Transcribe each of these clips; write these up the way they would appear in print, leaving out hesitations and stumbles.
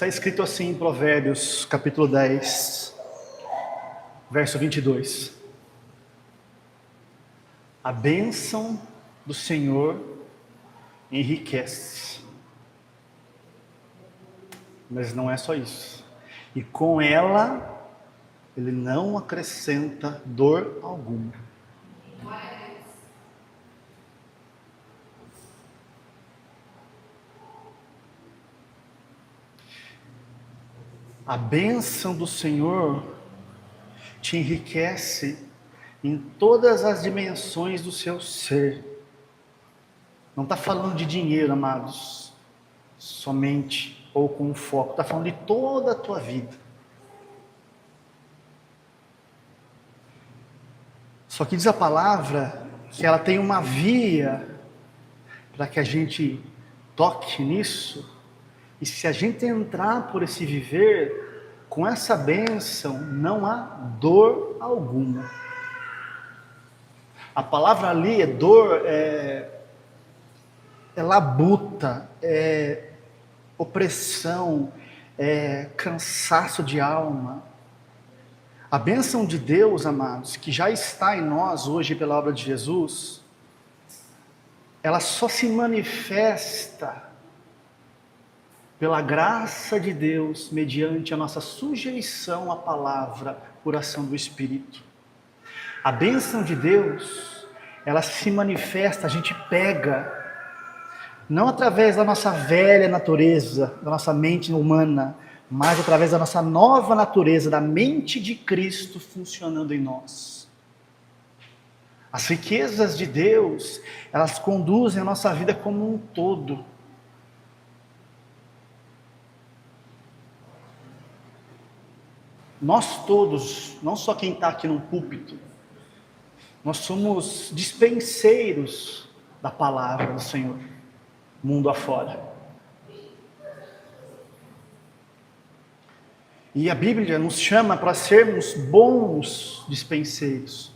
Está escrito assim em Provérbios, capítulo 10, verso 22. A bênção do Senhor enriquece. Mas não é só isso. E com ela, ele não acrescenta dor alguma. A bênção do Senhor te enriquece em todas as dimensões do seu ser. Não está falando de dinheiro, amados, somente ou com foco. Está falando de toda a tua vida. Só que diz a palavra que ela tem uma via para que a gente toque nisso. E se a gente entrar por esse viver, com essa bênção, não há dor alguma. A palavra ali é dor, é labuta, é opressão, é cansaço de alma. A bênção de Deus, amados, que já está em nós hoje pela obra de Jesus, ela só se manifesta pela graça de Deus, mediante a nossa sujeição à palavra, por ação do Espírito. A bênção de Deus, ela se manifesta, a gente pega, não através da nossa velha natureza, da nossa mente humana, mas através da nossa nova natureza, da mente de Cristo funcionando em nós. As riquezas de Deus, elas conduzem a nossa vida como um todo. Nós todos, não só quem está aqui no púlpito, nós somos dispenseiros da palavra do Senhor, mundo afora. E a Bíblia nos chama para sermos bons dispenseiros.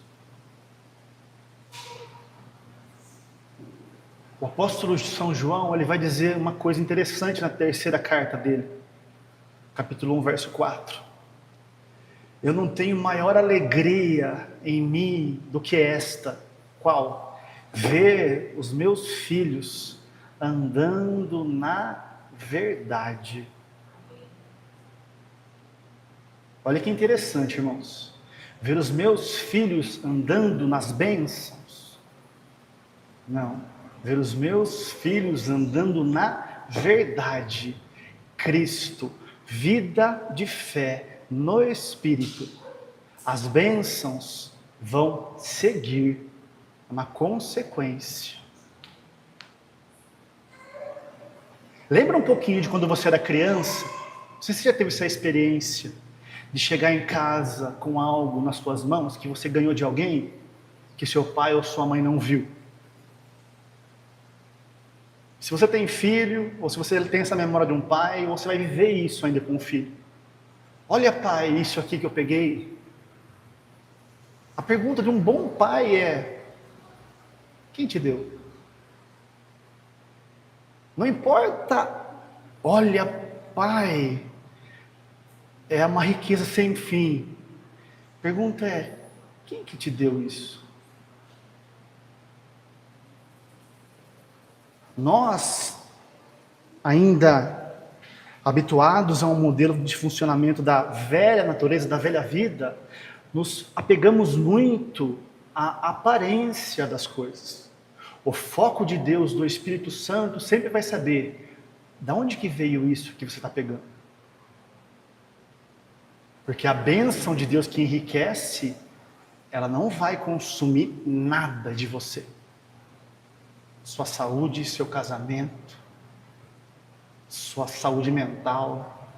O apóstolo São João, ele vai dizer uma coisa interessante na terceira carta dele, capítulo 1, verso 4. Eu não tenho maior alegria em mim do que esta. Qual? Ver os meus filhos andando na verdade. Olha que interessante, irmãos. Ver os meus filhos andando nas bênçãos. Não. Ver os meus filhos andando na verdade. Cristo. Vida de fé. No Espírito, as bênçãos vão seguir, uma consequência. Lembra um pouquinho de quando você era criança? Não sei se você já teve essa experiência de chegar em casa com algo nas suas mãos que você ganhou de alguém que seu pai ou sua mãe não viu. Se você tem filho, ou se você tem essa memória de um pai, você vai viver isso ainda com o filho. Olha, pai, isso aqui que eu peguei. A pergunta de um bom pai é: quem te deu? Não importa. Olha, pai, é uma riqueza sem fim. A pergunta é: quem que te deu isso? Nós, ainda habituados a um modelo de funcionamento da velha natureza, da velha vida, nos apegamos muito à aparência das coisas. O foco de Deus, do Espírito Santo, sempre vai saber de onde que veio isso que você está pegando. Porque a bênção de Deus que enriquece, ela não vai consumir nada de você. Sua saúde, seu casamento, sua saúde mental,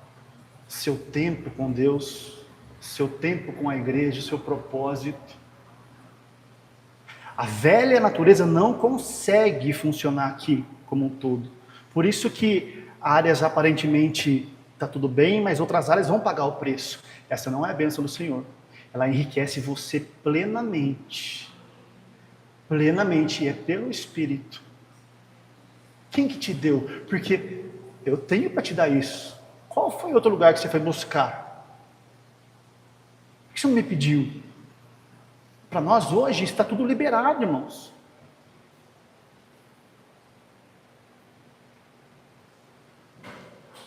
seu tempo com Deus, seu tempo com a igreja, seu propósito. A velha natureza não consegue funcionar aqui como um todo. Por isso que áreas aparentemente está tudo bem, mas outras áreas vão pagar o preço. Essa não é a bênção do Senhor. Ela enriquece você plenamente. Plenamente, e é pelo Espírito. Quem que te deu? Porque eu tenho para te dar isso. Qual foi outro lugar que você foi buscar? Por que você não me pediu? Para nós hoje está tudo liberado, irmãos.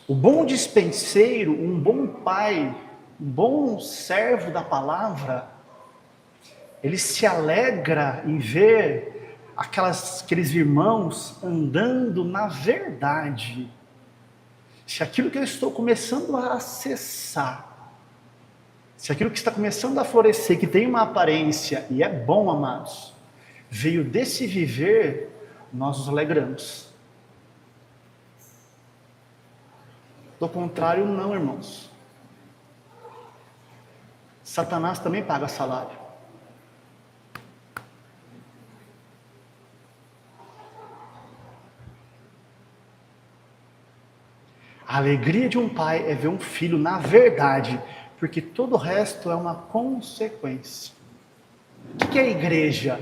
O bom dispenseiro, um bom pai, um bom servo da palavra, ele se alegra em ver aqueles irmãos andando na verdade. Se aquilo que eu estou começando a acessar, se aquilo que está começando a florescer, que tem uma aparência, e é bom, amados, veio desse viver, nós nos alegramos. Do contrário, não, irmãos. Satanás também paga salário. A alegria de um pai é ver um filho na verdade, porque todo o resto é uma consequência. O que é igreja?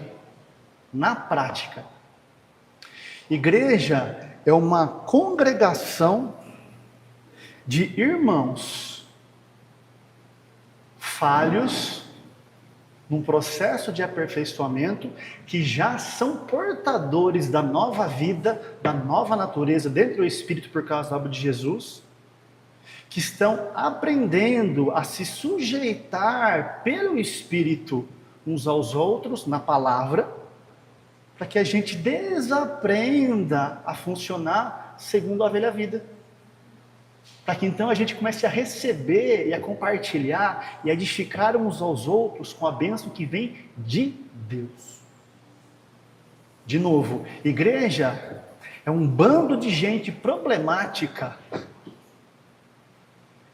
Na prática, igreja é uma congregação de irmãos falhos num processo de aperfeiçoamento, que já são portadores da nova vida, da nova natureza dentro do Espírito por causa da obra de Jesus, que estão aprendendo a se sujeitar pelo Espírito uns aos outros na palavra, para que a gente desaprenda a funcionar segundo a velha vida. Para que então a gente comece a receber e a compartilhar e a edificar uns aos outros com a bênção que vem de Deus. De novo, igreja é um bando de gente problemática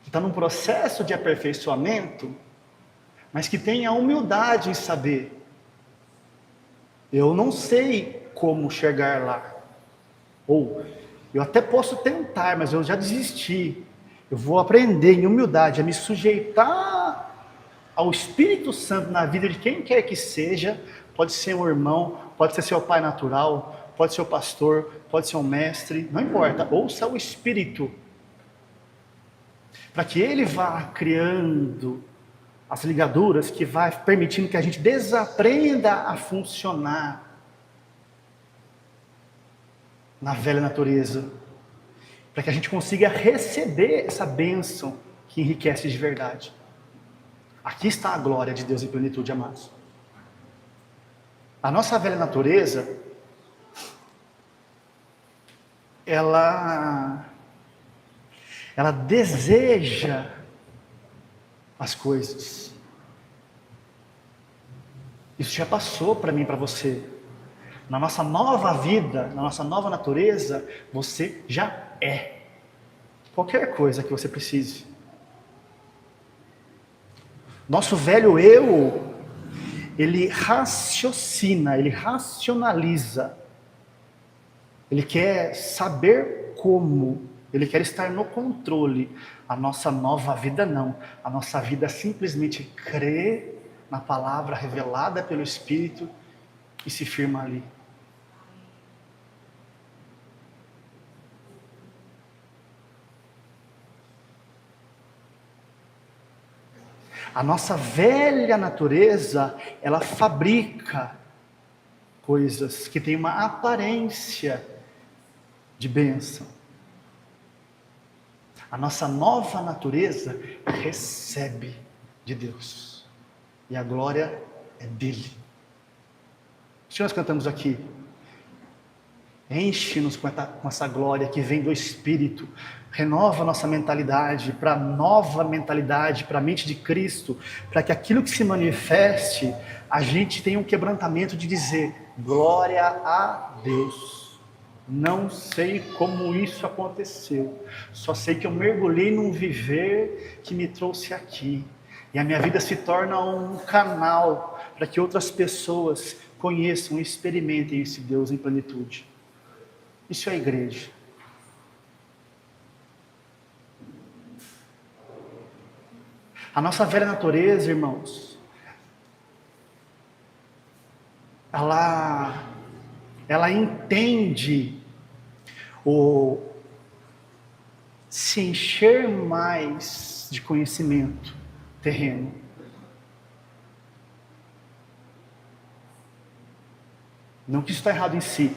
que está num processo de aperfeiçoamento, mas que tem a humildade em saber: eu não sei como chegar lá, ou eu até posso tentar, mas eu já desisti. Eu vou aprender em humildade a me sujeitar ao Espírito Santo na vida de quem quer que seja. Pode ser um irmão, pode ser seu pai natural, pode ser o pastor, pode ser um mestre, não importa. Ouça o Espírito, para que ele vá criando as ligaduras, que vai permitindo que a gente desaprenda a funcionar na velha natureza, para que a gente consiga receber essa bênção que enriquece de verdade. Aqui está a glória de Deus em plenitude, amados. A nossa velha natureza, ela deseja as coisas. Isso já passou para mim e para você. Na nossa nova vida, na nossa nova natureza, você já é qualquer coisa que você precise. Nosso velho eu, ele raciocina, ele racionaliza, ele quer saber como, ele quer estar no controle. A nossa nova vida não, a nossa vida é simplesmente crer na palavra revelada pelo Espírito e se firma ali. A nossa velha natureza, ela fabrica coisas que têm uma aparência de bênção. A nossa nova natureza recebe de Deus. E a glória é dele. O que nós cantamos aqui? Enche-nos com essa glória que vem do Espírito. Renova a nossa mentalidade para a nova mentalidade, para a mente de Cristo, para que aquilo que se manifeste, a gente tenha um quebrantamento de dizer: glória a Deus. Não sei como isso aconteceu, só sei que eu mergulhei num viver que me trouxe aqui, e a minha vida se torna um canal para que outras pessoas conheçam e experimentem esse Deus em plenitude. Isso é a igreja. A nossa velha natureza, irmãos, ela entende se encher mais de conhecimento terreno. Não que isso está errado em si.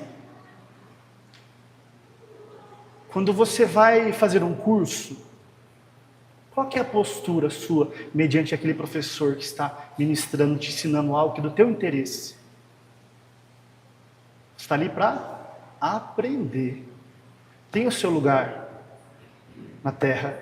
Quando você vai fazer um curso, qual que é a postura sua mediante aquele professor que está ministrando, te ensinando algo que é do teu interesse? Você está ali para aprender. Tem o seu lugar na terra.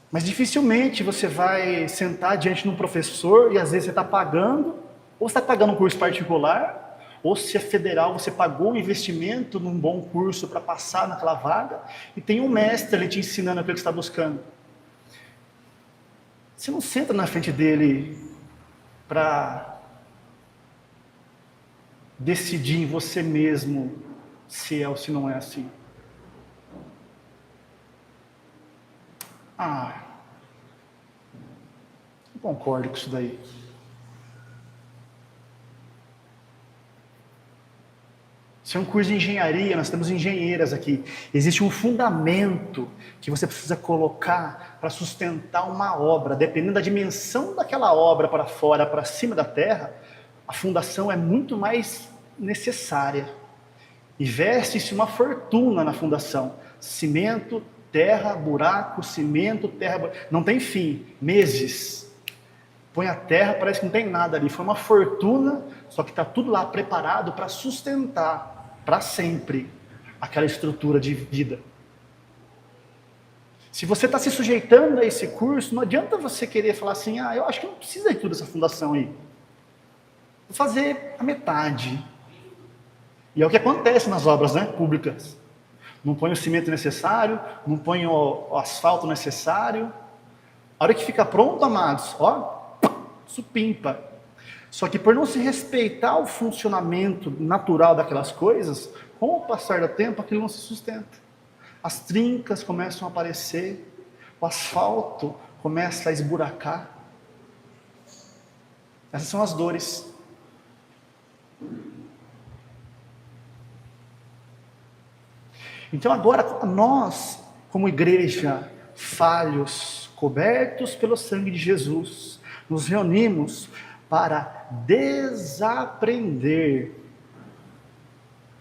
Mas dificilmente você vai sentar diante de um professor e às vezes você está pagando, ou você está pagando um curso particular, ou se é federal, você pagou um investimento num bom curso para passar naquela vaga, e tem um mestre ali te ensinando aquilo que você está buscando. Você não senta na frente dele para decidir em você mesmo se é ou se não é assim. Eu concordo com isso daí. Isso é um curso de engenharia, nós temos engenheiras aqui. Existe um fundamento que você precisa colocar para sustentar uma obra. Dependendo da dimensão daquela obra para fora, para cima da terra, a fundação é muito mais necessária. Investe-se uma fortuna na fundação. Cimento, terra, buraco, cimento, terra... Não tem fim, meses. Põe a terra, parece que não tem nada ali. Foi uma fortuna, só que está tudo lá preparado para sustentar para sempre aquela estrutura de vida. Se você está se sujeitando a esse curso, não adianta você querer falar assim, eu acho que não precisa de toda essa fundação aí. Vou fazer a metade. E é o que acontece nas obras, né, públicas. Não põe o cimento necessário, não põe o asfalto necessário. A hora que fica pronto, amados, supimpa. Só que por não se respeitar o funcionamento natural daquelas coisas, com o passar do tempo aquilo não se sustenta. As trincas começam a aparecer, o asfalto começa a esburacar. Essas são as dores. Então agora nós, como igreja, falhos, cobertos pelo sangue de Jesus, nos reunimos para desaprender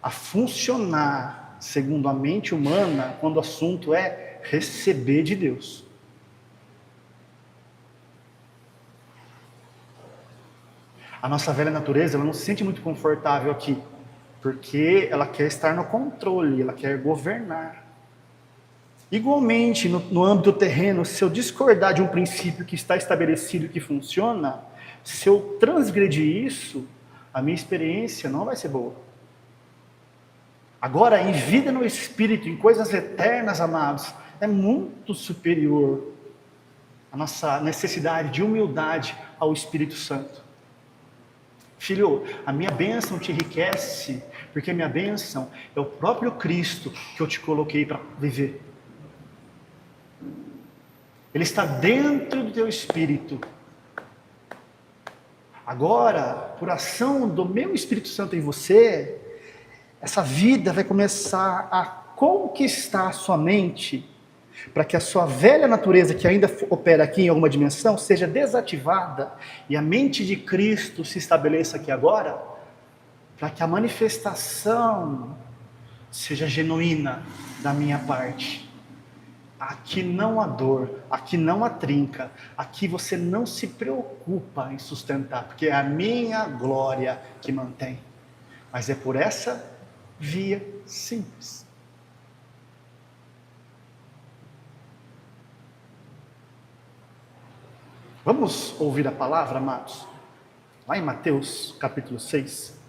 a funcionar segundo a mente humana quando o assunto é receber de Deus. A nossa velha natureza, ela não se sente muito confortável aqui, porque ela quer estar no controle, ela quer governar. Igualmente, no âmbito terreno, se eu discordar de um princípio que está estabelecido, que funciona, se eu transgredir isso, a minha experiência não vai ser boa. Agora, em vida no Espírito, em coisas eternas, amados, é muito superior a nossa necessidade de humildade ao Espírito Santo. Filho, a minha bênção te enriquece, porque a minha bênção é o próprio Cristo que eu te coloquei para viver. Ele está dentro do teu espírito. Agora, por ação do meu Espírito Santo em você, essa vida vai começar a conquistar a sua mente, para que a sua velha natureza, que ainda opera aqui em alguma dimensão, seja desativada, e a mente de Cristo se estabeleça aqui agora, para que a manifestação seja genuína da minha parte. Aqui não há dor, aqui não há trinca, aqui você não se preocupa em sustentar, porque é a minha glória que mantém. Mas é por essa via simples. Vamos ouvir a palavra, amados? Lá em Mateus, capítulo 6.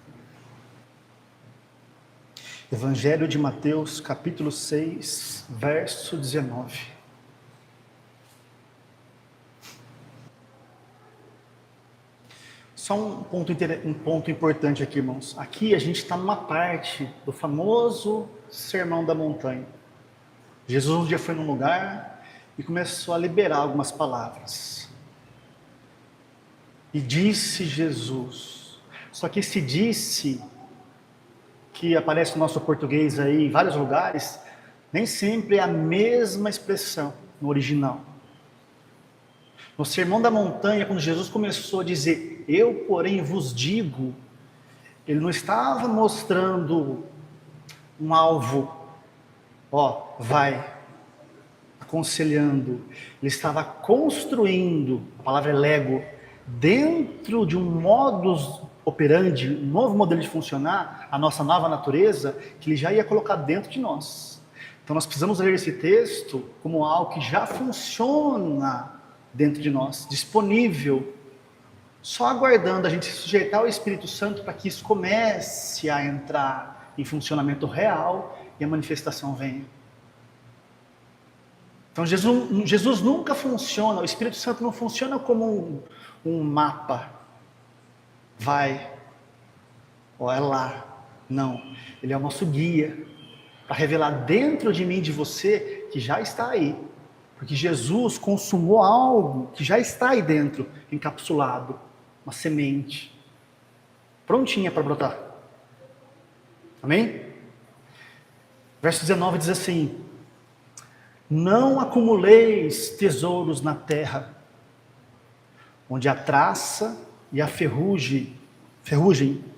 Evangelho de Mateus, capítulo 6, verso 19. Só um ponto importante aqui, irmãos. Aqui a gente está numa parte do famoso Sermão da Montanha. Jesus um dia foi num lugar e começou a liberar algumas palavras. E disse Jesus. Só que esse disse, que aparece no nosso português aí em vários lugares, nem sempre é a mesma expressão no original. No Sermão da Montanha, quando Jesus começou a dizer, eu porém vos digo, ele não estava mostrando um alvo, ó, vai, aconselhando. Ele estava construindo, a palavra é lego, dentro de um modus operandi, um novo modelo de funcionar, a nossa nova natureza, que ele já ia colocar dentro de nós. Então nós precisamos ler esse texto como algo que já funciona dentro de nós, disponível, só aguardando a gente se sujeitar ao Espírito Santo para que isso comece a entrar em funcionamento real e a manifestação venha. Então Jesus nunca funciona, o Espírito Santo não funciona como um mapa. Vai, ó, é lá. Não, ele é o nosso guia, para revelar dentro de mim e de você que já está aí. Porque Jesus consumou algo que já está aí dentro, encapsulado, uma semente, prontinha para brotar. Amém? Verso 19 diz assim, não acumuleis tesouros na terra, onde a traça e a ferrugem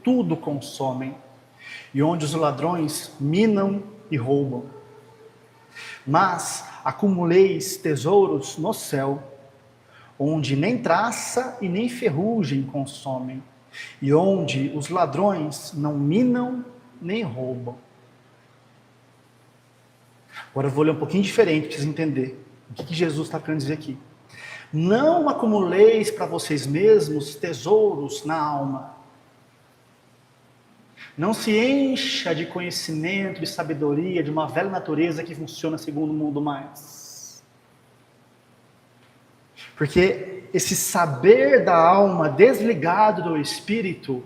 tudo consomem, e onde os ladrões minam e roubam. Mas acumuleis tesouros no céu, onde nem traça e nem ferrugem consomem, e onde os ladrões não minam nem roubam. Agora eu vou ler um pouquinho diferente para vocês entenderem o que Jesus está querendo dizer aqui. Não acumuleis para vocês mesmos tesouros na alma. Não se encha de conhecimento e sabedoria de uma velha natureza que funciona segundo o mundo mais. Porque esse saber da alma desligado do espírito,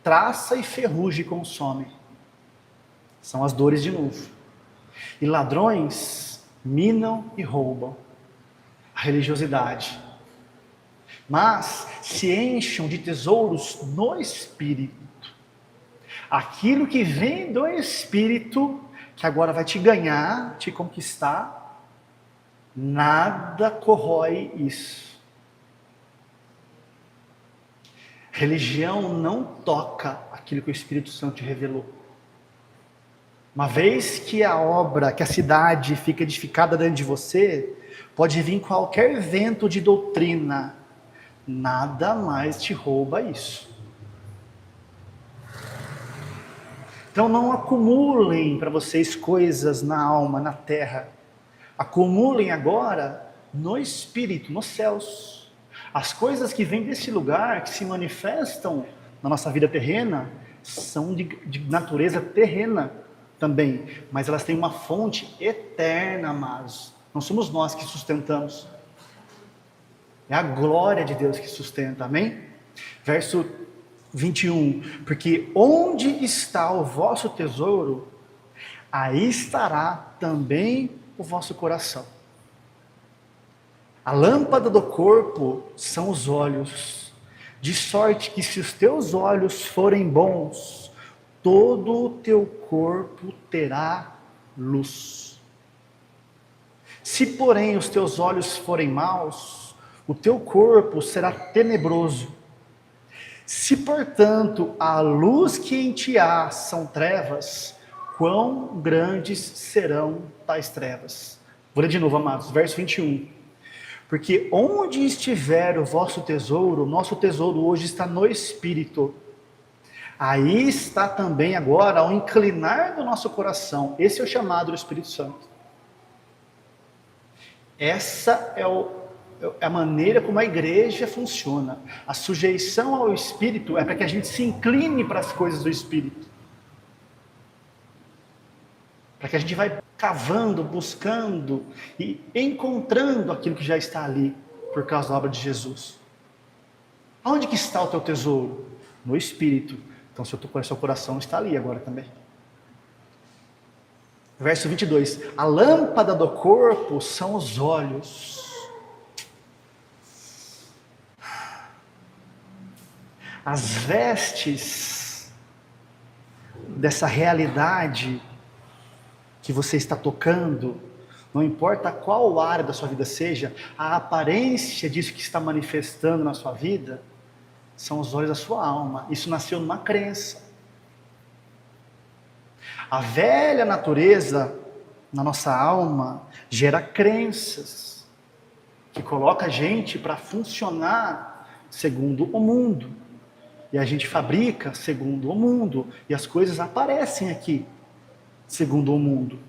traça e ferrugem consome. São as dores de novo. E ladrões minam e roubam. A religiosidade. Mas se encham de tesouros no espírito. Aquilo que vem do espírito, que agora vai te ganhar, te conquistar, nada corrói isso. Religião não toca aquilo que o Espírito Santo te revelou. Uma vez que a obra, que a cidade fica edificada dentro de você, pode vir qualquer vento de doutrina, nada mais te rouba isso. Então não acumulem para vocês coisas na alma, na terra. Acumulem agora no Espírito, nos céus. As coisas que vêm desse lugar, que se manifestam na nossa vida terrena, são de natureza terrena também. Mas elas têm uma fonte eterna, amados. Não somos nós que sustentamos. É a glória de Deus que sustenta, amém? Verso 21, porque onde está o vosso tesouro, aí estará também o vosso coração. A lâmpada do corpo são os olhos, de sorte que se os teus olhos forem bons, todo o teu corpo terá luz. Se porém os teus olhos forem maus, o teu corpo será tenebroso. Se, portanto, a luz que em ti há são trevas, quão grandes serão tais trevas? Vou ler de novo, amados, verso 21. Porque onde estiver o vosso tesouro, nosso tesouro hoje está no Espírito. Aí está também agora ao inclinar do nosso coração. Esse é o chamado do Espírito Santo. Essa é a maneira como a igreja funciona. A sujeição ao Espírito é para que a gente se incline para as coisas do Espírito. Para que a gente vai cavando, buscando e encontrando aquilo que já está ali por causa da obra de Jesus. Aonde que está o teu tesouro? No Espírito. Então seu coração está ali agora também. Verso 22. A lâmpada do corpo são os olhos. As vestes dessa realidade que você está tocando, não importa qual área da sua vida seja, a aparência disso que está manifestando na sua vida, são os olhos da sua alma. Isso nasceu numa crença. A velha natureza na nossa alma gera crenças, que coloca a gente para funcionar segundo o mundo. E a gente fabrica segundo o mundo. E as coisas aparecem aqui, segundo o mundo.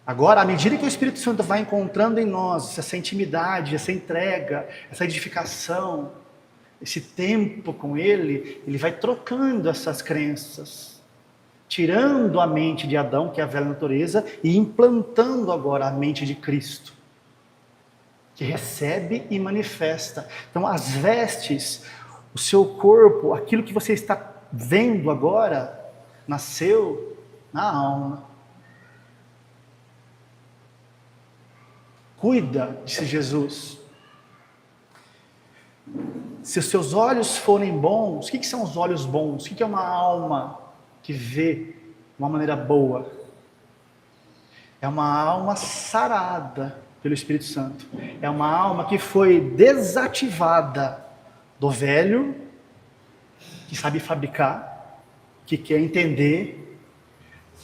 Agora, à medida que o Espírito Santo vai encontrando em nós essa intimidade, essa entrega, essa edificação, esse tempo com Ele, Ele vai trocando essas crenças, tirando a mente de Adão, que é a velha natureza, e implantando agora a mente de Cristo, que recebe e manifesta. Então, as vestes, o seu corpo, aquilo que você está vendo agora, nasceu na alma. Cuida, disse Jesus. Se os seus olhos forem bons, o que são os olhos bons? O que é uma alma que vê de uma maneira boa? É uma alma sarada pelo Espírito Santo. É uma alma que foi desativada do velho, que sabe fabricar, que quer entender,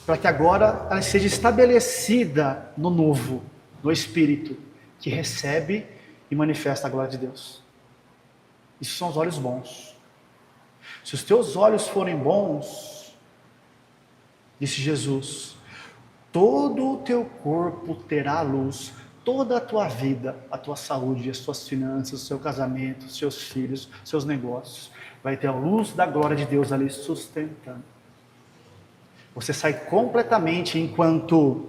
para que agora ela seja estabelecida no novo, no Espírito, que recebe e manifesta a glória de Deus. Isso são os olhos bons. Se os teus olhos forem bons, disse Jesus, todo o teu corpo terá luz, toda a tua vida, a tua saúde, as tuas finanças, o seu casamento, os seus filhos, seus negócios, vai ter a luz da glória de Deus ali sustentando. Você sai completamente enquanto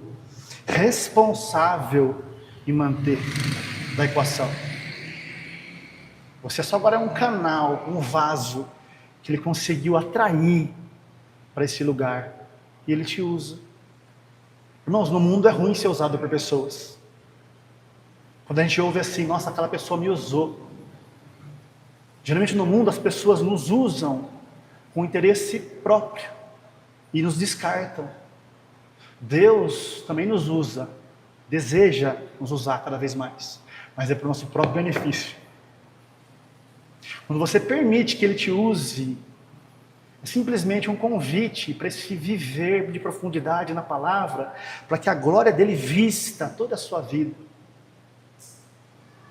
responsável em manter da equação. Você só agora é um canal, um vaso que Ele conseguiu atrair para esse lugar e Ele te usa. Irmãos, no mundo é ruim ser usado por pessoas. Quando a gente ouve assim, nossa, aquela pessoa me usou. Geralmente no mundo as pessoas nos usam com interesse próprio e nos descartam. Deus também nos usa, deseja nos usar cada vez mais, mas é para o nosso próprio benefício. Quando você permite que Ele te use, é simplesmente um convite para esse viver de profundidade na palavra, para que a glória dEle vista toda a sua vida.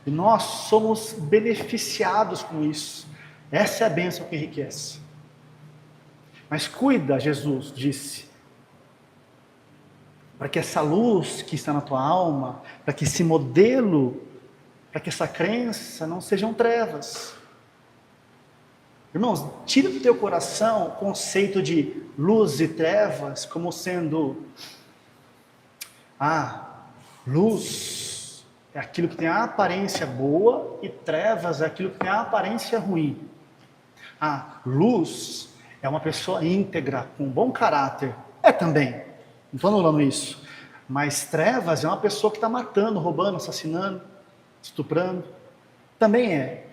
E nós somos beneficiados com isso. Essa é a bênção que enriquece. Mas cuida, Jesus disse, para que essa luz que está na tua alma, para que esse modelo, para que essa crença não sejam trevas. Irmãos, tira do teu coração o conceito de luz e trevas como sendo, luz é aquilo que tem a aparência boa e trevas é aquilo que tem a aparência ruim. Luz é uma pessoa íntegra, com bom caráter. É também, não estou anulando isso. Mas trevas é uma pessoa que está matando, roubando, assassinando, estuprando. Também é.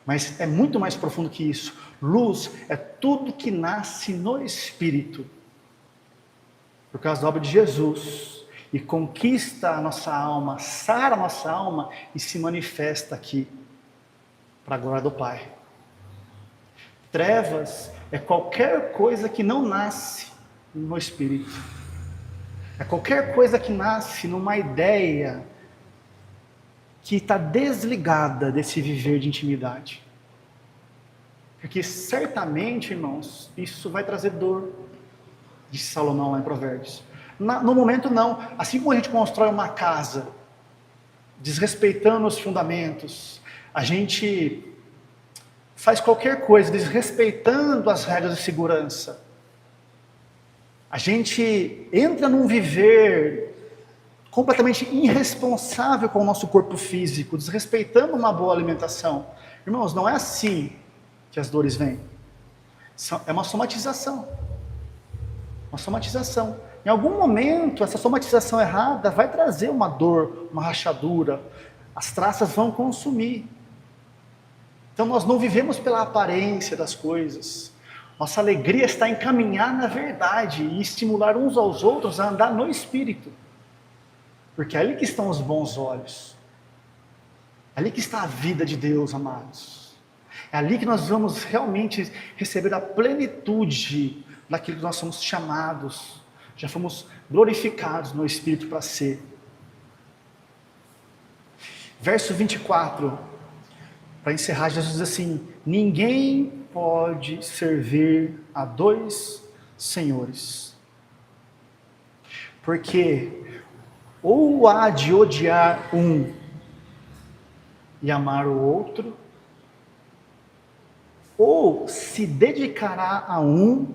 Mas é muito mais profundo que isso. Luz é tudo que nasce no Espírito, por causa da obra de Jesus, e conquista a nossa alma, sara a nossa alma e se manifesta aqui, para a glória do Pai. Trevas é qualquer coisa que não nasce no Espírito. É qualquer coisa que nasce numa ideia que está desligada desse viver de intimidade. Porque certamente, irmãos, isso vai trazer dor, disse Salomão lá em Provérbios. No momento não, assim como a gente constrói uma casa, desrespeitando os fundamentos, a gente faz qualquer coisa, desrespeitando as regras de segurança, a gente entra num viver completamente irresponsável com o nosso corpo físico, desrespeitando uma boa alimentação. Irmãos, não é assim que as dores vêm. É uma somatização. Uma somatização. Em algum momento, essa somatização errada vai trazer uma dor, uma rachadura. As traças vão consumir. Então nós não vivemos pela aparência das coisas. Nossa alegria está em caminhar na verdade e estimular uns aos outros a andar no Espírito. Porque é ali que estão os bons olhos. É ali que está a vida de Deus, amados. É ali que nós vamos realmente receber a plenitude daquilo que nós somos chamados. Já fomos glorificados no Espírito para ser. Verso 24, para encerrar, Jesus diz assim: ninguém pode servir a dois senhores. Porque ou há de odiar um e amar o outro, ou se dedicará a um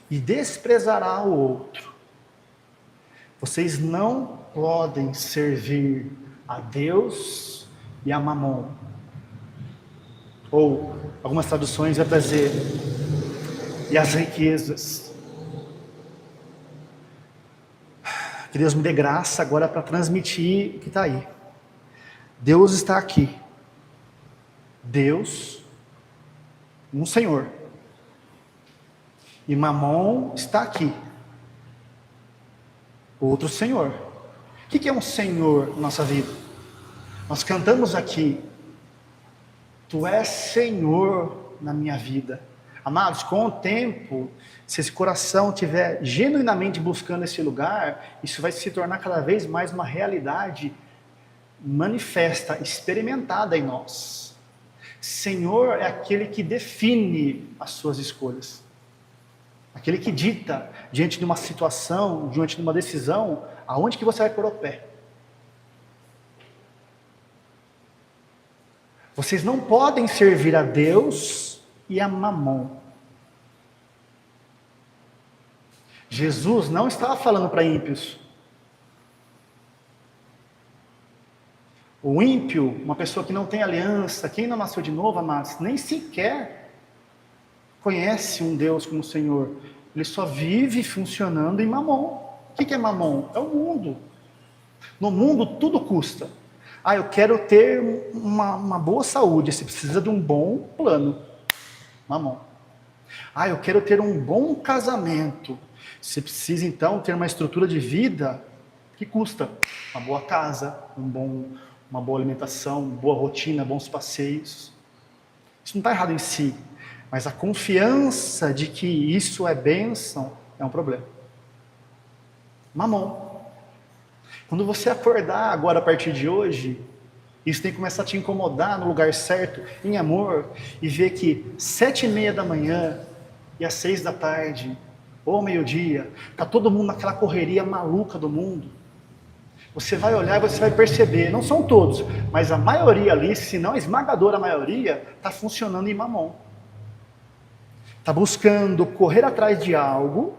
e desprezará o outro. Vocês não podem servir a Deus e a Mamon. Ou, algumas traduções vai dizer, e as riquezas. Que Deus me dê graça agora para transmitir o que está aí. Deus está aqui. Deus, um Senhor. E Mamon está aqui. Outro Senhor. O que é um Senhor na nossa vida? Nós cantamos aqui: Tu és Senhor na minha vida. Amados, com o tempo, se esse coração estiver genuinamente buscando esse lugar, isso vai se tornar cada vez mais uma realidade manifesta, experimentada em nós. Senhor é aquele que define as suas escolhas. Aquele que dita, diante de uma situação, diante de uma decisão, aonde que você vai pôr o pé. Vocês não podem servir a Deus e a Mamon. Jesus não estava falando para ímpios. O ímpio, uma pessoa que não tem aliança, quem não nasceu de novo, amados, nem sequer conhece um Deus como o Senhor. Ele só vive funcionando em Mamon. O que é Mamon? É o mundo. No mundo tudo custa. Eu quero ter uma boa saúde. Você precisa de um bom plano. Mamon. Eu quero ter um bom casamento. Você precisa então ter uma estrutura de vida que custa. Uma boa casa, uma boa alimentação, boa rotina, bons passeios. Isso não está errado em si. Mas a confiança de que isso é bênção é um problema. Mamon. Quando você acordar agora a partir de hoje, isso tem que começar a te incomodar no lugar certo, em amor, e ver que 7:30 da manhã e às 6 da tarde, ou meio-dia, está todo mundo naquela correria maluca do mundo. Você vai olhar e você vai perceber, não são todos, mas a maioria ali, se não a esmagadora maioria, está funcionando em Mamon. Está buscando correr atrás de algo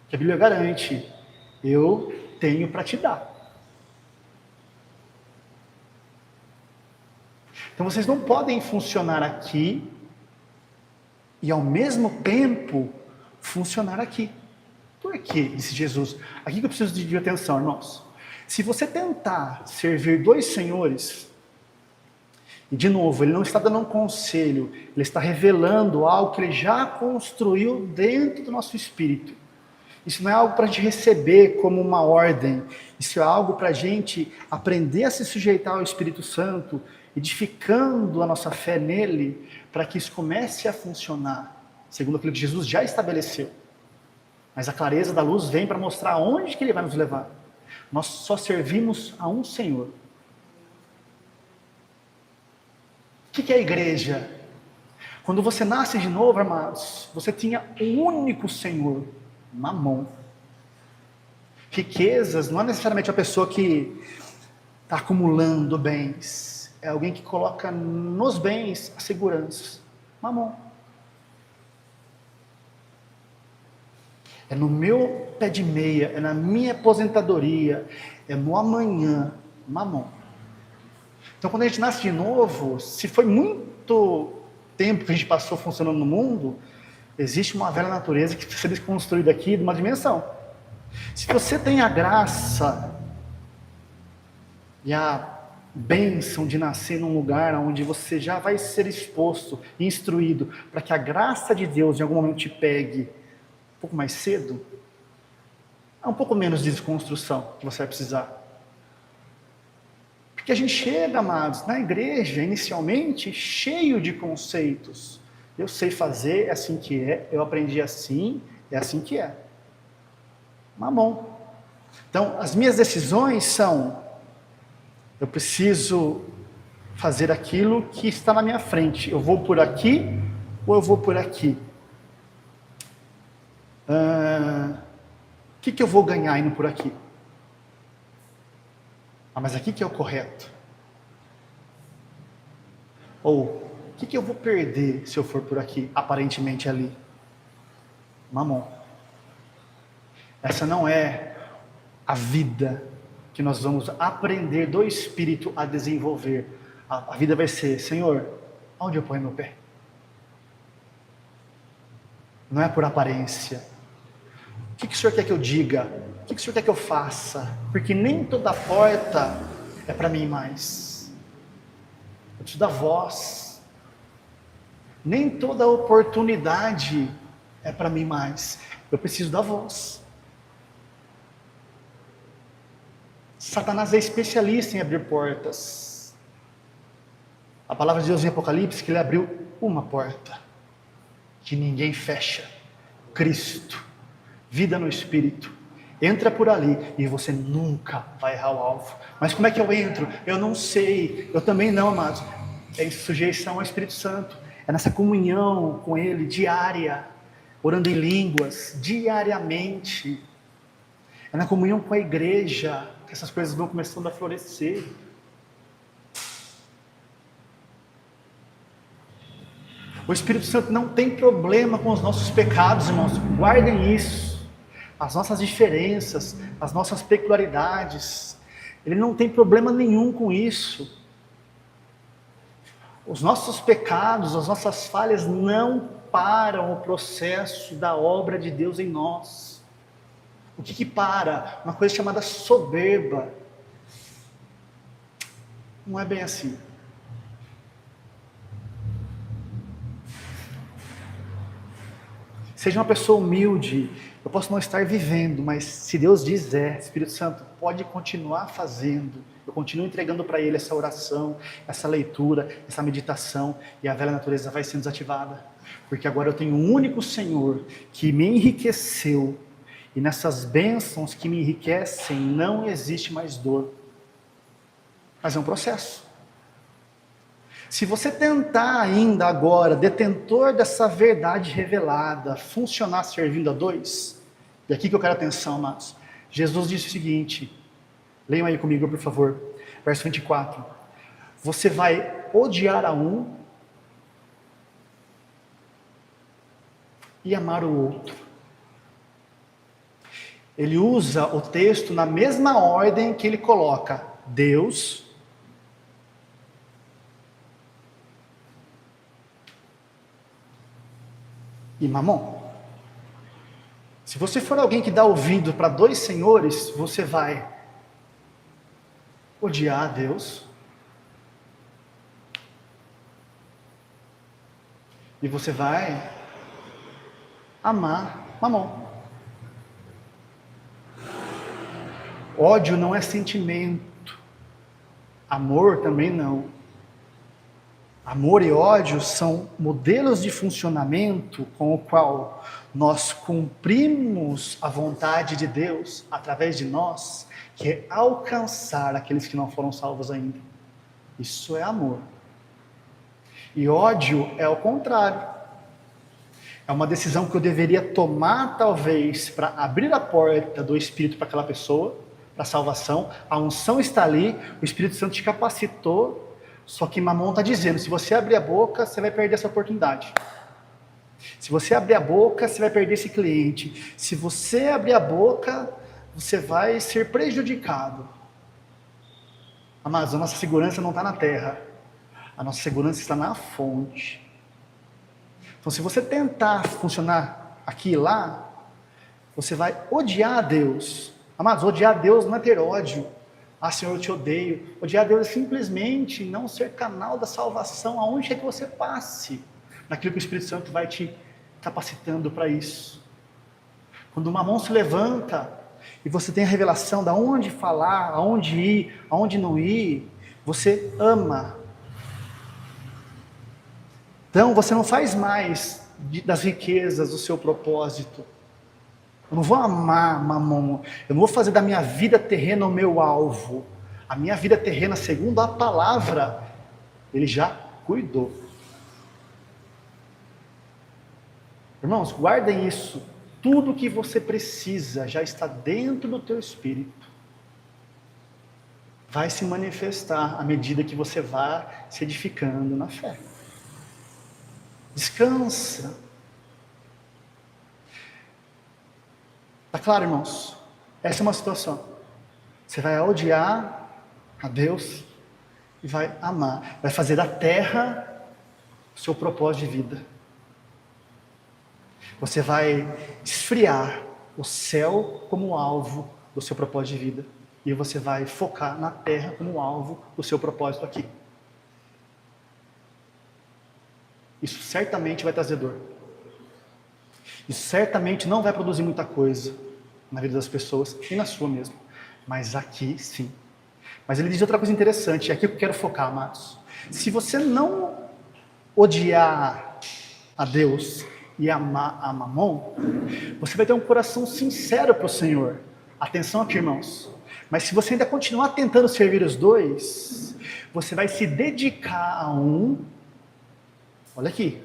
que a Bíblia garante. Eu tenho para te dar. Então vocês não podem funcionar aqui e ao mesmo tempo funcionar aqui. Por quê? Disse Jesus. Aqui que eu preciso de atenção, irmãos. Se você tentar servir dois senhores, e de novo, ele não está dando um conselho, ele está revelando algo que ele já construiu dentro do nosso espírito. Isso não é algo para a gente receber como uma ordem. Isso é algo para a gente aprender a se sujeitar ao Espírito Santo, edificando a nossa fé nele, para que isso comece a funcionar, segundo aquilo que Jesus já estabeleceu. Mas a clareza da luz vem para mostrar aonde que ele vai nos levar. Nós só servimos a um Senhor. O que é a igreja? Quando você nasce de novo, amados, você tinha um único Senhor, Mamon. Riquezas não é necessariamente a pessoa que está acumulando bens. É alguém que coloca nos bens a segurança. Mamon. É no meu pé de meia, é na minha aposentadoria, é no amanhã. Mamon. Então quando a gente nasce de novo, se foi muito tempo que a gente passou funcionando no mundo, existe uma velha natureza que precisa ser construída aqui de uma dimensão. Se você tem a graça e a bênção de nascer num lugar onde você já vai ser exposto, instruído, para que a graça de Deus em algum momento te pegue um pouco mais cedo, é um pouco menos de desconstrução que você vai precisar. Porque a gente chega, amados, na igreja, inicialmente, cheio de conceitos. Eu sei fazer, é assim que é, eu aprendi assim, é assim que é. Mamon. Então, as minhas decisões são: eu preciso fazer aquilo que está na minha frente. Eu vou por aqui ou eu vou por aqui? O que eu vou ganhar indo por aqui? Mas aqui que é o correto. Ou, o que eu vou perder se eu for por aqui, aparentemente ali? Mamon. Essa não é a vida que nós vamos aprender do Espírito a desenvolver. A vida vai ser: Senhor, onde eu ponho meu pé? Não é por aparência. O que o Senhor quer que eu diga? O que o Senhor quer que eu faça? Porque nem toda porta é para mim mais. Eu preciso da voz. Nem toda oportunidade é para mim mais. Eu preciso da voz. Satanás é especialista em abrir portas. A palavra de Deus em Apocalipse que ele abriu uma porta que ninguém fecha. Cristo, vida no Espírito. Entra por ali e você nunca vai errar o alvo. Mas como é que eu entro? Eu não sei. Eu também não, amados. É em sujeição ao Espírito Santo. É nessa comunhão com Ele diária, orando em línguas diariamente. É na comunhão com a igreja que essas coisas vão começando a florescer. O Espírito Santo não tem problema com os nossos pecados, irmãos. Guardem isso. As nossas diferenças, as nossas peculiaridades. Ele não tem problema nenhum com isso. Os nossos pecados, as nossas falhas não param o processo da obra de Deus em nós. O que para? Uma coisa chamada soberba. Não é bem assim. Seja uma pessoa humilde. Eu posso não estar vivendo, mas se Deus dizer, Espírito Santo, pode continuar fazendo. Eu continuo entregando para Ele essa oração, essa leitura, essa meditação, e a velha natureza vai sendo desativada. Porque agora eu tenho um único Senhor que me enriqueceu, e nessas bênçãos que me enriquecem não existe mais dor. Mas é um processo. Se você tentar ainda agora, detentor dessa verdade revelada, funcionar servindo a dois, e aqui que eu quero atenção, amados. Jesus disse o seguinte, leiam aí comigo, por favor, verso 24. Você vai odiar a um e amar o outro. Ele usa o texto na mesma ordem que ele coloca Deus e Mamon. Se você for alguém que dá ouvido para dois senhores, você vai odiar a Deus e você vai amar Mamon. Ódio não é sentimento, amor também não. Amor e ódio são modelos de funcionamento com o qual nós cumprimos a vontade de Deus através de nós, que é alcançar aqueles que não foram salvos ainda. Isso é amor. E ódio é o contrário. É uma decisão que eu deveria tomar, talvez, para abrir a porta do Espírito para aquela pessoa, para a salvação. A unção está ali, o Espírito Santo te capacitou. Só que Mamon está dizendo, se você abrir a boca, você vai perder essa oportunidade. Se você abrir a boca, você vai perder esse cliente. Se você abrir a boca, você vai ser prejudicado. Amados, a nossa segurança não está na terra. A nossa segurança está na fonte. Então, se você tentar funcionar aqui e lá, você vai odiar a Deus. Amados, odiar a Deus não é ter ódio. Ah, Senhor, eu te odeio. Odiar a Deus é simplesmente não ser canal da salvação, aonde é que você passe, naquilo que o Espírito Santo vai te capacitando para isso. Quando uma mão se levanta e você tem a revelação de onde falar, aonde ir, aonde não ir, você ama. Então você não faz mais das riquezas o seu propósito. Eu não vou amar mamon, eu não vou fazer da minha vida terrena o meu alvo. A minha vida terrena, segundo a palavra, Ele já cuidou. Irmãos, guardem isso. Tudo que você precisa já está dentro do teu espírito. Vai se manifestar à medida que você vai se edificando na fé. Descansa. Tá claro, irmãos? Essa é uma situação. Você vai odiar a Deus e vai amar. Vai fazer da terra o seu propósito de vida. Você vai esfriar o céu como alvo do seu propósito de vida. E você vai focar na terra como alvo do seu propósito aqui. Isso certamente vai trazer dor. Isso certamente não vai produzir muita coisa na vida das pessoas e na sua mesmo. Mas aqui sim. Mas ele diz outra coisa interessante, é aqui que eu quero focar, amados. Se você não odiar a Deus e amar a Mamon, você vai ter um coração sincero para o Senhor. Atenção aqui, irmãos. Mas se você ainda continuar tentando servir os dois, você vai se dedicar a um, olha aqui,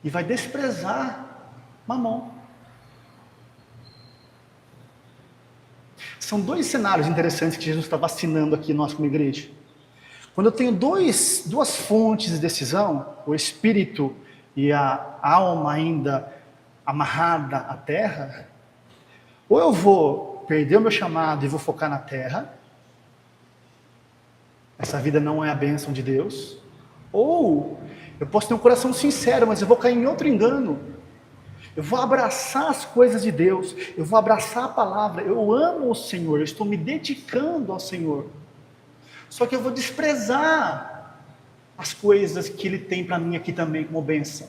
e vai desprezar Mamon. São dois cenários interessantes que Jesus está vacinando aqui nós como igreja. Quando eu tenho duas fontes de decisão, o espírito e a alma ainda amarrada à terra, ou eu vou perder o meu chamado e vou focar na terra, essa vida não é a bênção de Deus, ou eu posso ter um coração sincero, mas eu vou cair em outro engano. Eu vou abraçar as coisas de Deus, eu vou abraçar a palavra, eu amo o Senhor, eu estou me dedicando ao Senhor. Só que eu vou desprezar as coisas que Ele tem para mim aqui também como bênção.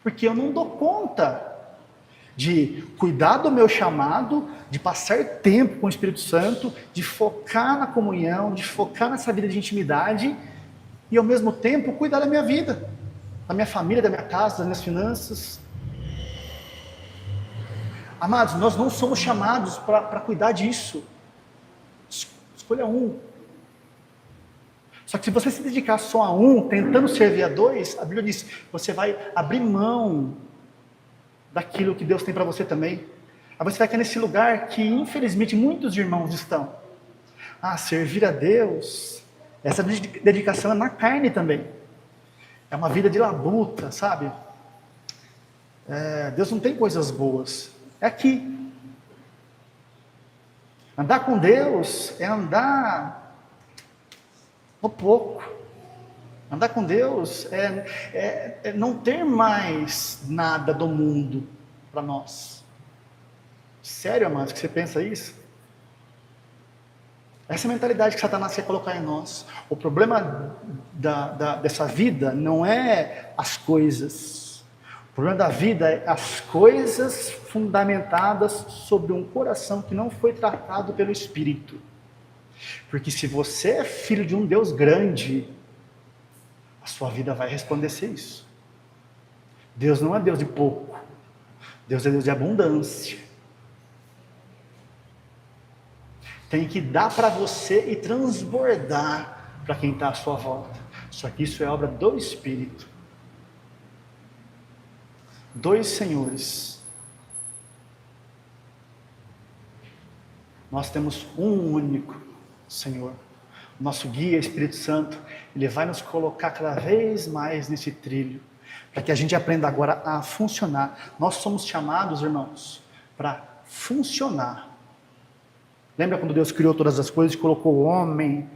Porque eu não dou conta de cuidar do meu chamado, de passar tempo com o Espírito Santo, de focar na comunhão, de focar nessa vida de intimidade, e ao mesmo tempo cuidar da minha vida, da minha família, da minha casa, das minhas finanças. Amados, nós não somos chamados para cuidar disso. Escolha um. Só que se você se dedicar só a um, tentando servir a dois, a Bíblia diz, você vai abrir mão daquilo que Deus tem para você também. Aí você vai cair nesse lugar que infelizmente muitos irmãos estão. Servir a Deus, essa dedicação é na carne também. É uma vida de labuta, sabe? Deus não tem coisas boas. É aqui. Andar com Deus é andar no pouco. Andar com Deus é não ter mais nada do mundo para nós. Sério, amados, que você pensa isso? Essa é a mentalidade que Satanás quer colocar em nós. O problema dessa vida não é as coisas. O problema da vida é as coisas fundamentadas sobre um coração que não foi tratado pelo Espírito. Porque se você é filho de um Deus grande, a sua vida vai resplandecer isso. Deus não é Deus de pouco. Deus é Deus de abundância. Tem que dar para você e transbordar para quem está à sua volta. Só que isso é obra do Espírito. Dois senhores. Nós temos um único Senhor. O nosso guia, Espírito Santo, Ele vai nos colocar cada vez mais nesse trilho, para que a gente aprenda agora a funcionar. Nós somos chamados, irmãos, para funcionar. Lembra quando Deus criou todas as coisas e colocou o homem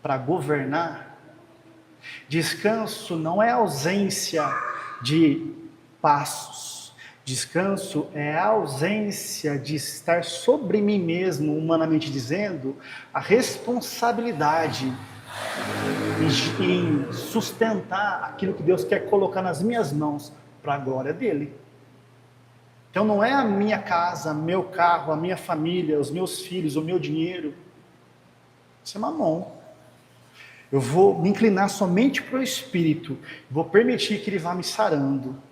para governar? Descanso não é ausência de passos. Descanso é a ausência de estar sobre mim mesmo, humanamente dizendo, a responsabilidade em sustentar aquilo que Deus quer colocar nas minhas mãos para a glória dele. Então não é a minha casa, meu carro, a minha família, os meus filhos, o meu dinheiro. Isso é mamon. Eu vou me inclinar somente para o Espírito, vou permitir que Ele vá me sarando.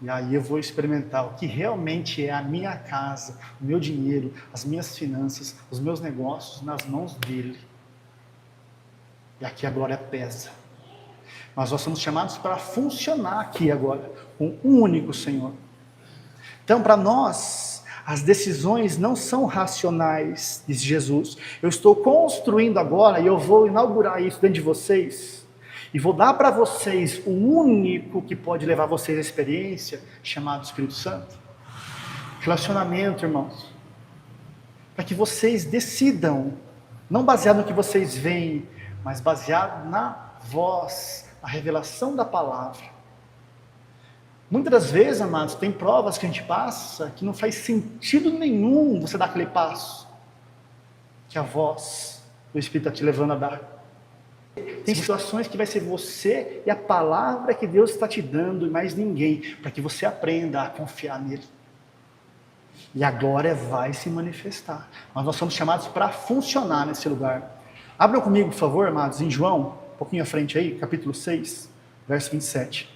E aí eu vou experimentar o que realmente é a minha casa, o meu dinheiro, as minhas finanças, os meus negócios nas mãos dele. E aqui a glória pesa. Mas nós somos chamados para funcionar aqui agora, com um único Senhor. Então, para nós, as decisões não são racionais, diz Jesus. Eu estou construindo agora, e eu vou inaugurar isso dentro de vocês, e vou dar para vocês o único que pode levar vocês à experiência, chamado Espírito Santo. Relacionamento, irmãos. Para que vocês decidam, não baseado no que vocês veem, mas baseado na voz, na revelação da palavra. Muitas das vezes, amados, tem provas que a gente passa que não faz sentido nenhum você dar aquele passo que a voz do Espírito está te levando a dar. Tem situações que vai ser você e a palavra que Deus está te dando e mais ninguém, para que você aprenda a confiar nele. E a glória vai se manifestar. Mas nós somos chamados para funcionar nesse lugar. Abram comigo, por favor, amados, em João, um pouquinho à frente aí, capítulo 6, verso 27.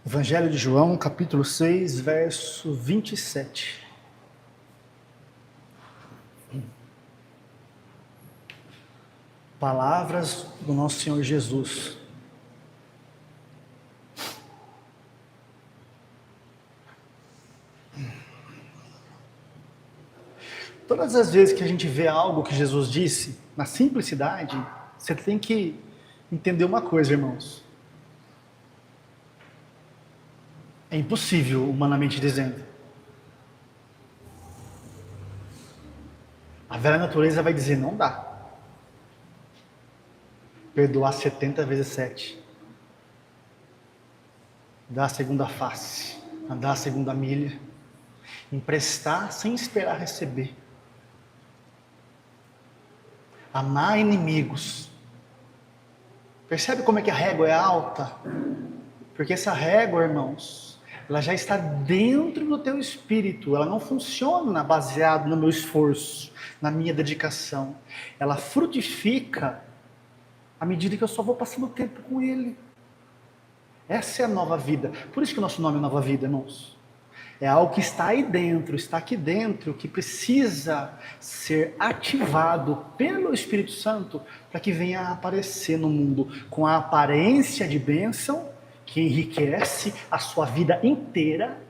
Evangelho de João, capítulo 6, verso 27. Palavras do nosso Senhor Jesus. Todas as vezes que a gente vê algo que Jesus disse, na simplicidade, você tem que entender uma coisa, irmãos. É impossível, humanamente dizendo. A velha natureza vai dizer, não dá. Perdoar 70 vezes 7. Dar a segunda face. Andar a segunda milha. Emprestar sem esperar receber. Amar inimigos. Percebe como é que a régua é alta? Porque essa régua, irmãos, ela já está dentro do teu espírito. Ela não funciona baseado no meu esforço, na minha dedicação. Ela frutifica à medida que eu só vou passando tempo com Ele. Essa é a nova vida. Por isso que o nosso nome é Nova Vida, irmãos. É algo que está aí dentro, está aqui dentro, que precisa ser ativado pelo Espírito Santo para que venha a aparecer no mundo com a aparência de bênção, que enriquece a sua vida inteira,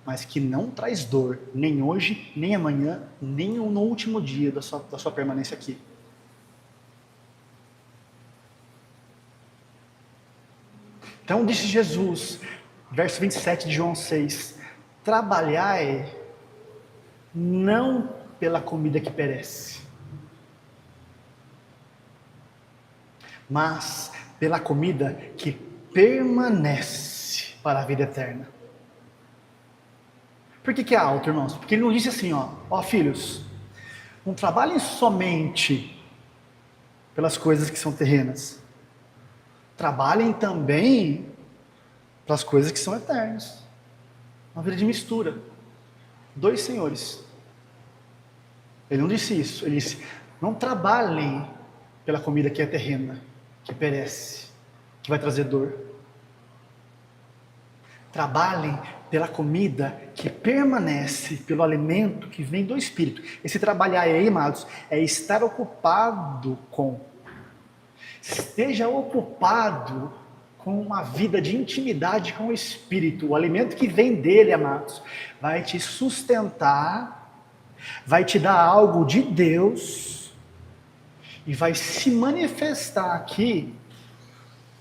mas que não traz dor, nem hoje, nem amanhã, nem no último dia da sua permanência aqui. Então disse Jesus, verso 27 de João 6, trabalhai não pela comida que perece, mas pela comida que permanece para a vida eterna. Por que é alto, irmãos? Porque ele não disse assim, ó filhos, não trabalhem somente pelas coisas que são terrenas. Trabalhem também pelas coisas que são eternas. Uma vida de mistura. Dois senhores. Ele não disse isso. Ele disse, não trabalhem pela comida que é terrena, que perece, que vai trazer dor. Trabalhem pela comida que permanece, pelo alimento que vem do Espírito. Esse trabalhar aí, amados, é estar ocupado com. Esteja ocupado com uma vida de intimidade com o Espírito. O alimento que vem dele, amados, vai te sustentar, vai te dar algo de Deus e vai se manifestar aqui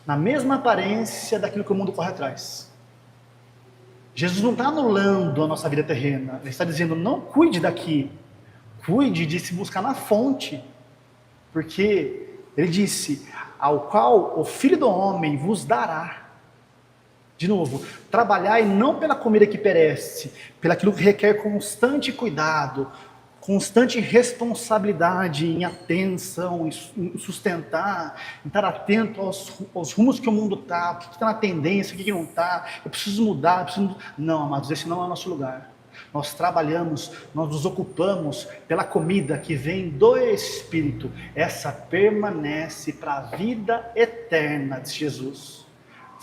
na mesma aparência daquilo que o mundo corre atrás. Jesus não está anulando a nossa vida terrena. Ele está dizendo, não cuide daqui. Cuide de se buscar na fonte. Porque ele disse, ao qual o Filho do Homem vos dará. De novo, trabalhai não pela comida que perece, pelaquilo que requer constante cuidado, constante responsabilidade em atenção, em sustentar, em estar atento aos rumos que o mundo está, o que está na tendência, o que não está, eu preciso mudar, Não, amados, esse não é o nosso lugar. Nós trabalhamos, nós nos ocupamos pela comida que vem do Espírito. Essa permanece para a vida eterna, diz Jesus.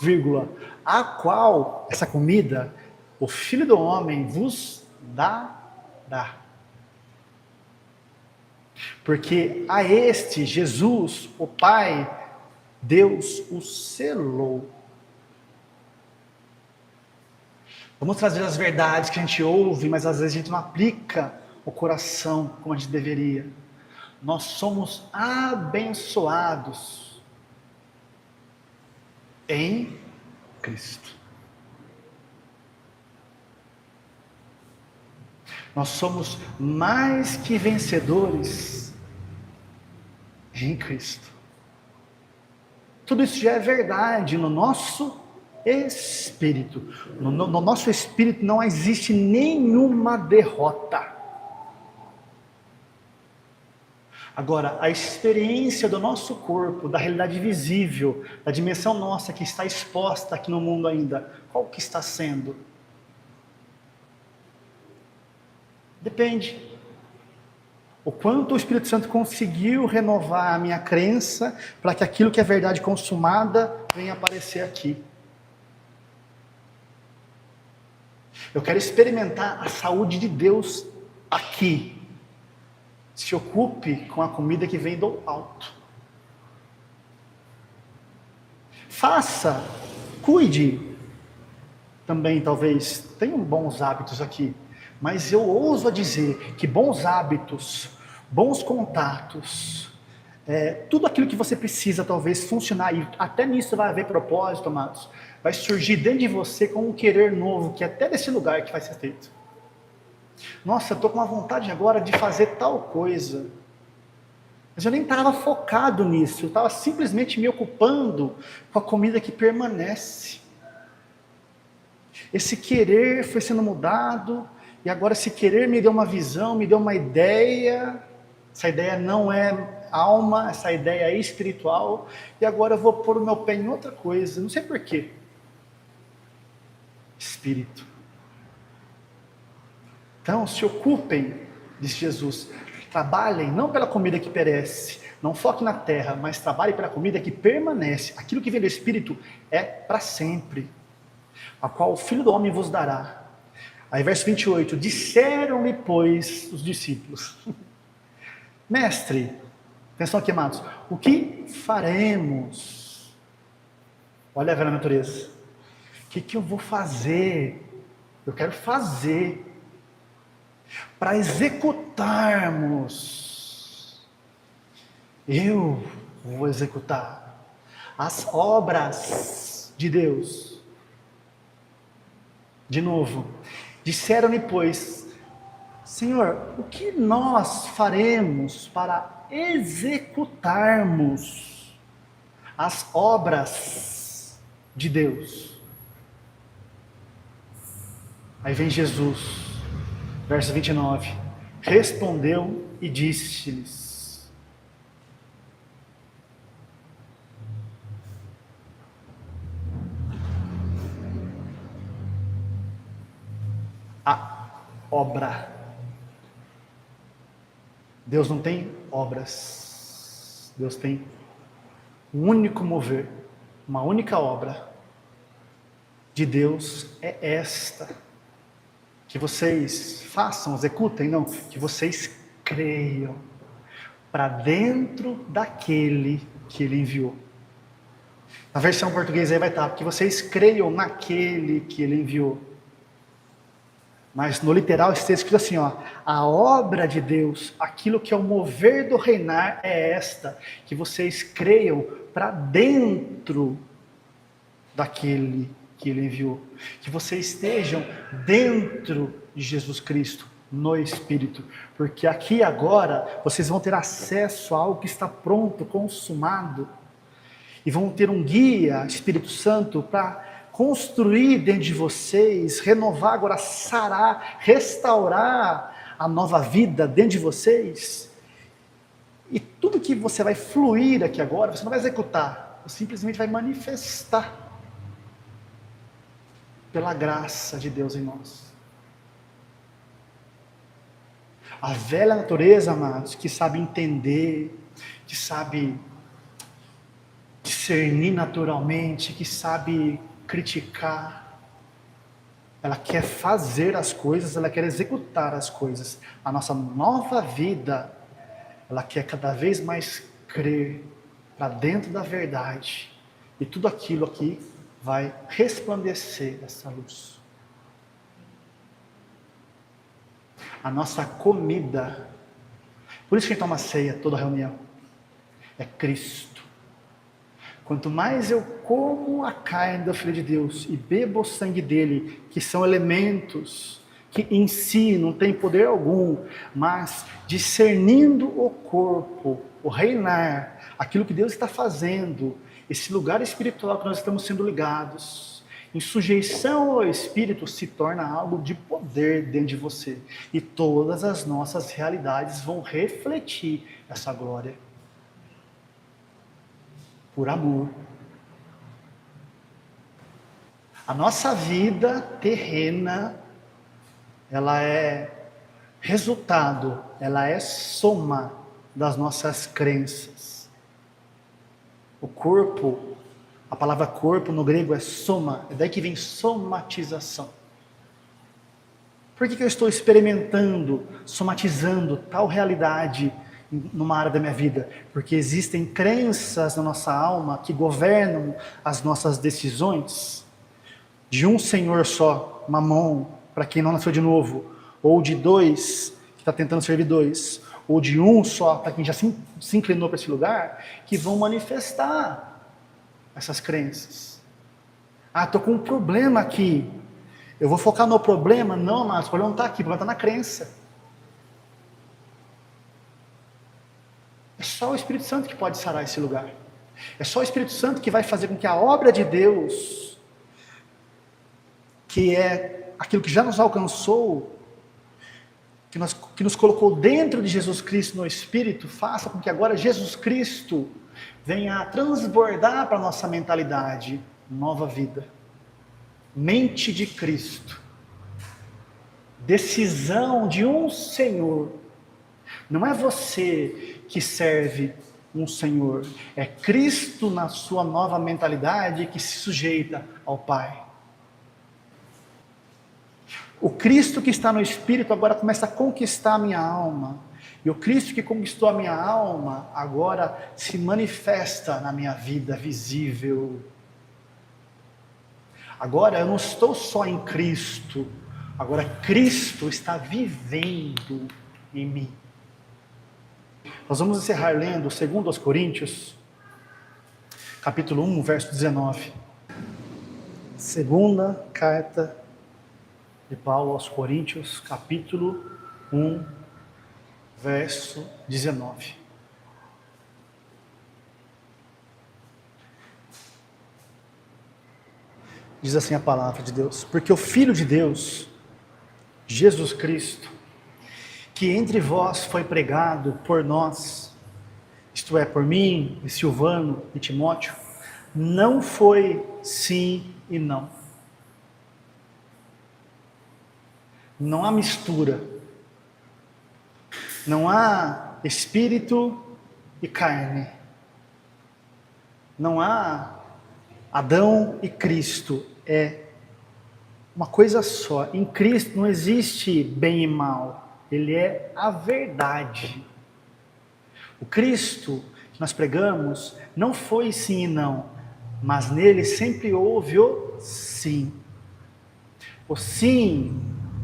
Vírgula, a qual, essa comida, o Filho do Homem vos dará. Porque a este, Jesus, o Pai, Deus o selou. Vamos trazer as verdades que a gente ouve, mas às vezes a gente não aplica o coração como a gente deveria. Nós somos abençoados em Cristo. Nós somos mais que vencedores em Cristo. Tudo isso já é verdade no nosso espírito. No nosso espírito não existe nenhuma derrota. Agora, a experiência do nosso corpo, da realidade visível, da dimensão nossa que está exposta aqui no mundo ainda, qual que está sendo? Depende. O quanto o Espírito Santo conseguiu renovar a minha crença para que aquilo que é verdade consumada venha aparecer aqui. Eu quero experimentar a saúde de Deus aqui. Se ocupe com a comida que vem do alto. Faça, cuide. Também talvez tenham bons hábitos aqui. Mas eu ouso a dizer que bons hábitos, bons contatos, tudo aquilo que você precisa talvez funcionar, e até nisso vai haver propósito, amados, vai surgir dentro de você com um querer novo, que é até desse lugar que vai ser feito. Nossa, eu estou com uma vontade agora de fazer tal coisa, mas eu nem estava focado nisso, eu estava simplesmente me ocupando com a comida que permanece. Esse querer foi sendo mudado, e agora esse querer me deu uma visão, me deu uma ideia. Essa ideia não é alma, essa ideia é espiritual, e agora eu vou pôr o meu pé em outra coisa, não sei porquê. Espírito. Então se ocupem, diz Jesus, trabalhem não pela comida que perece, não foque na terra, mas trabalhem pela comida que permanece. Aquilo que vem do Espírito é para sempre, a qual o Filho do Homem vos dará. Aí verso 28, disseram-lhe pois os discípulos, mestre, atenção aqui, amados, o que faremos? Olha a velha natureza, o que eu vou fazer? Eu quero fazer para executarmos. Eu vou executar as obras de Deus. De novo, disseram-lhe pois, Senhor, o que nós faremos para executarmos as obras de Deus? Aí vem Jesus, verso 29, respondeu e disse-lhes, a obra. Deus não tem obras. Deus tem um único mover, uma única obra de Deus é esta. Que vocês façam, executem, não, que vocês creiam para dentro daquele que Ele enviou. Na versão portuguesa aí vai estar, que vocês creiam naquele que Ele enviou. Mas no literal está escrito assim, ó, a obra de Deus, aquilo que é o mover do reinar é esta, que vocês creiam para dentro daquele que Ele enviou, que vocês estejam dentro de Jesus Cristo, no Espírito, porque aqui agora vocês vão ter acesso a algo que está pronto, consumado, e vão ter um guia, Espírito Santo, para construir dentro de vocês, renovar agora, sarar, restaurar a nova vida dentro de vocês. E tudo que você vai fluir aqui agora, você não vai executar, você simplesmente vai manifestar pela graça de Deus em nós. A velha natureza, amados, que sabe entender, que sabe discernir naturalmente, que sabe criticar, ela quer fazer as coisas, ela quer executar as coisas. A nossa nova vida, ela quer cada vez mais crer para dentro da verdade, e tudo aquilo aqui vai resplandecer essa luz. A nossa comida, por isso que a gente toma ceia toda reunião, é Cristo. Quanto mais eu como a carne do Filho de Deus e bebo o sangue dele, que são elementos que em si não tem poder algum, mas discernindo o corpo, o reinar, aquilo que Deus está fazendo, esse lugar espiritual que nós estamos sendo ligados, em sujeição ao Espírito, se torna algo de poder dentro de você. E todas as nossas realidades vão refletir essa glória. Por amor. A nossa vida terrena, ela é resultado, ela é soma das nossas crenças. O corpo, a palavra corpo no grego é soma, é daí que vem somatização. Por que eu estou experimentando, somatizando tal realidade numa área da minha vida? Porque existem crenças na nossa alma que governam as nossas decisões. De um Senhor só, Mamon, para quem não nasceu de novo, ou de dois, que está tentando servir dois, ou de um só, para quem já se inclinou para esse lugar, que vão manifestar essas crenças. Ah, estou com um problema aqui, eu vou focar no problema? Não, mas o problema não está aqui, o problema está na crença. É só o Espírito Santo que pode sarar esse lugar. É só o Espírito Santo que vai fazer com que a obra de Deus, que é aquilo que já nos alcançou, que nos colocou dentro de Jesus Cristo no Espírito, faça com que agora Jesus Cristo venha a transbordar para a nossa mentalidade, nova vida. Mente de Cristo. Decisão de um Senhor. Não é você que serve um Senhor, é Cristo na sua nova mentalidade que se sujeita ao Pai. O Cristo que está no Espírito agora começa a conquistar a minha alma. E o Cristo que conquistou a minha alma agora se manifesta na minha vida visível. Agora eu não estou só em Cristo, agora Cristo está vivendo em mim. Nós vamos encerrar lendo 2 Coríntios, capítulo 1, verso 19. Segunda carta de Paulo aos Coríntios, capítulo 1, verso 19. Diz assim a palavra de Deus: porque o Filho de Deus, Jesus Cristo, que entre vós foi pregado por nós, isto é, por mim, e Silvano e Timóteo, não foi sim e não. Não há mistura. Não há espírito e carne. Não há Adão e Cristo. É uma coisa só. Em Cristo não existe bem e mal. Ele é a verdade. O Cristo que nós pregamos não foi sim e não, mas nele sempre houve o sim. O sim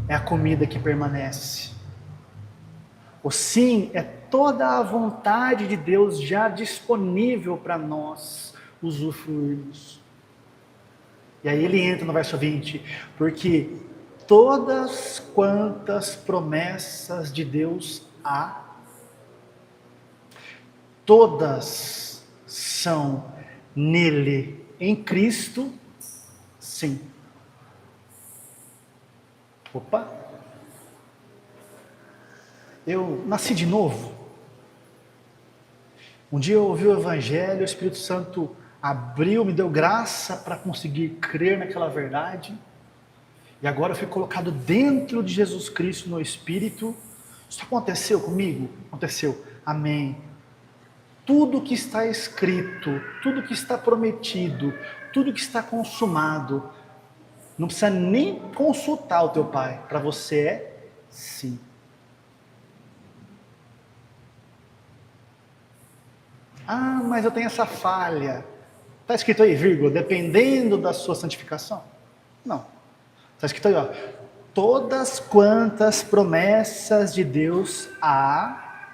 é a comida que permanece. O sim é toda a vontade de Deus já disponível para nós usufruirmos. E aí ele entra no verso 20, porque todas quantas promessas de Deus há, todas são nele, em Cristo, sim. Opa! Eu nasci de novo. Um dia eu ouvi o Evangelho, o Espírito Santo abriu, me deu graça para conseguir crer naquela verdade. E agora eu fui colocado dentro de Jesus Cristo no Espírito. Isso aconteceu comigo? Aconteceu. Amém. Tudo que está escrito, tudo que está prometido, tudo que está consumado, não precisa nem consultar o teu pai. Para você é sim. Ah, mas eu tenho essa falha. Está escrito aí, vírgula, dependendo da sua santificação? Não. Está escrito aí, ó. Todas quantas promessas de Deus há,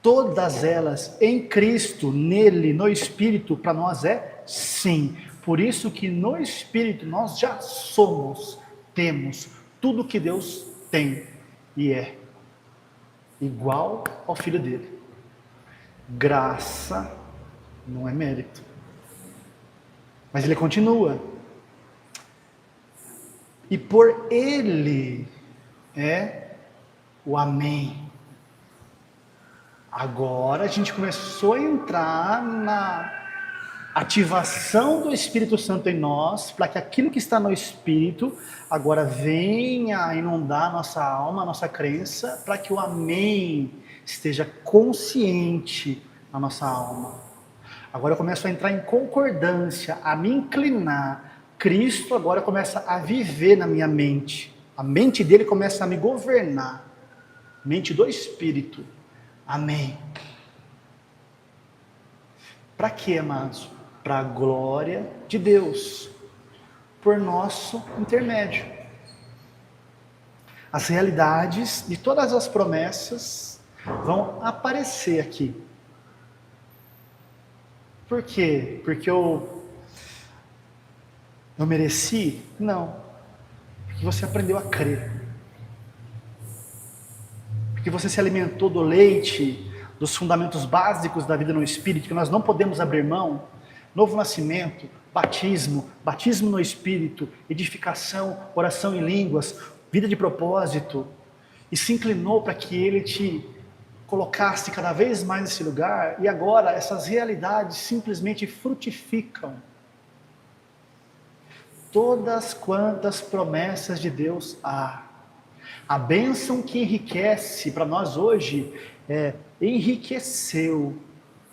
todas elas em Cristo, nele, no Espírito, para nós é sim. Por isso que no Espírito nós já somos, temos tudo que Deus tem e é igual ao Filho dele. Graça não é mérito. Mas ele continua. E por ele é o amém. Agora a gente começou a entrar na ativação do Espírito Santo em nós, para que aquilo que está no Espírito agora venha a inundar a nossa alma, a nossa crença, para que o amém esteja consciente na nossa alma. Agora eu começo a entrar em concordância, a me inclinar. Cristo agora começa a viver na minha mente. A mente dele começa a me governar. Mente do Espírito. Amém. Para quê, amados? Para a glória de Deus. Por nosso intermédio. As realidades de todas as promessas vão aparecer aqui. Por quê? Porque eu mereci? Não. Porque você aprendeu a crer. Porque você se alimentou do leite, dos fundamentos básicos da vida no Espírito, que nós não podemos abrir mão. Novo nascimento, batismo no Espírito, edificação, oração em línguas, vida de propósito. E se inclinou para que Ele te colocasse cada vez mais nesse lugar. E agora essas realidades simplesmente frutificam. Todas quantas promessas de Deus há. A bênção que enriquece para nós hoje enriqueceu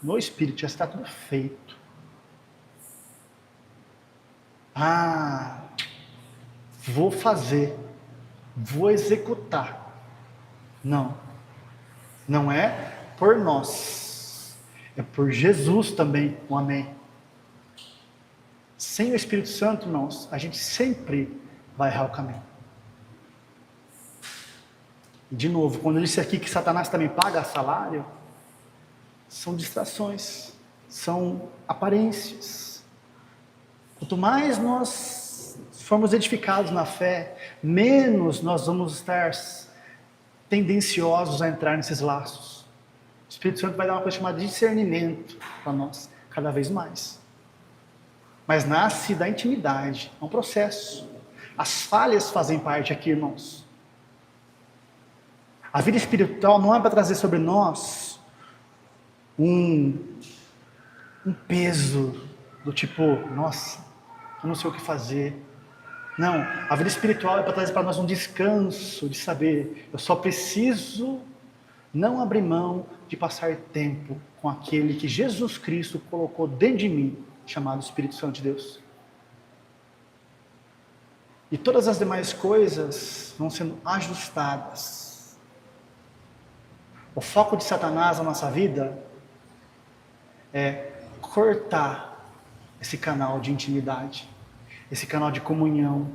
no Espírito, já está tudo feito. Ah, vou fazer, vou executar. Não é por nós, é por Jesus também, um amém. Sem o Espírito Santo, irmãos, a gente sempre vai errar o caminho. E de novo, quando eu disse aqui que Satanás também paga salário, são distrações, são aparências. Quanto mais nós formos edificados na fé, menos nós vamos estar tendenciosos a entrar nesses laços. O Espírito Santo vai dar uma coisa chamada de discernimento para nós, cada vez mais. Mas nasce da intimidade, é um processo. As falhas fazem parte aqui, irmãos. A vida espiritual não é para trazer sobre nós um peso do tipo, nossa, eu não sei o que fazer. Não, a vida espiritual é para trazer para nós um descanso de saber, eu só preciso não abrir mão de passar tempo com aquele que Jesus Cristo colocou dentro de mim, chamado Espírito Santo de Deus. E todas as demais coisas vão sendo ajustadas. O foco de Satanás na nossa vida é cortar esse canal de intimidade, esse canal de comunhão,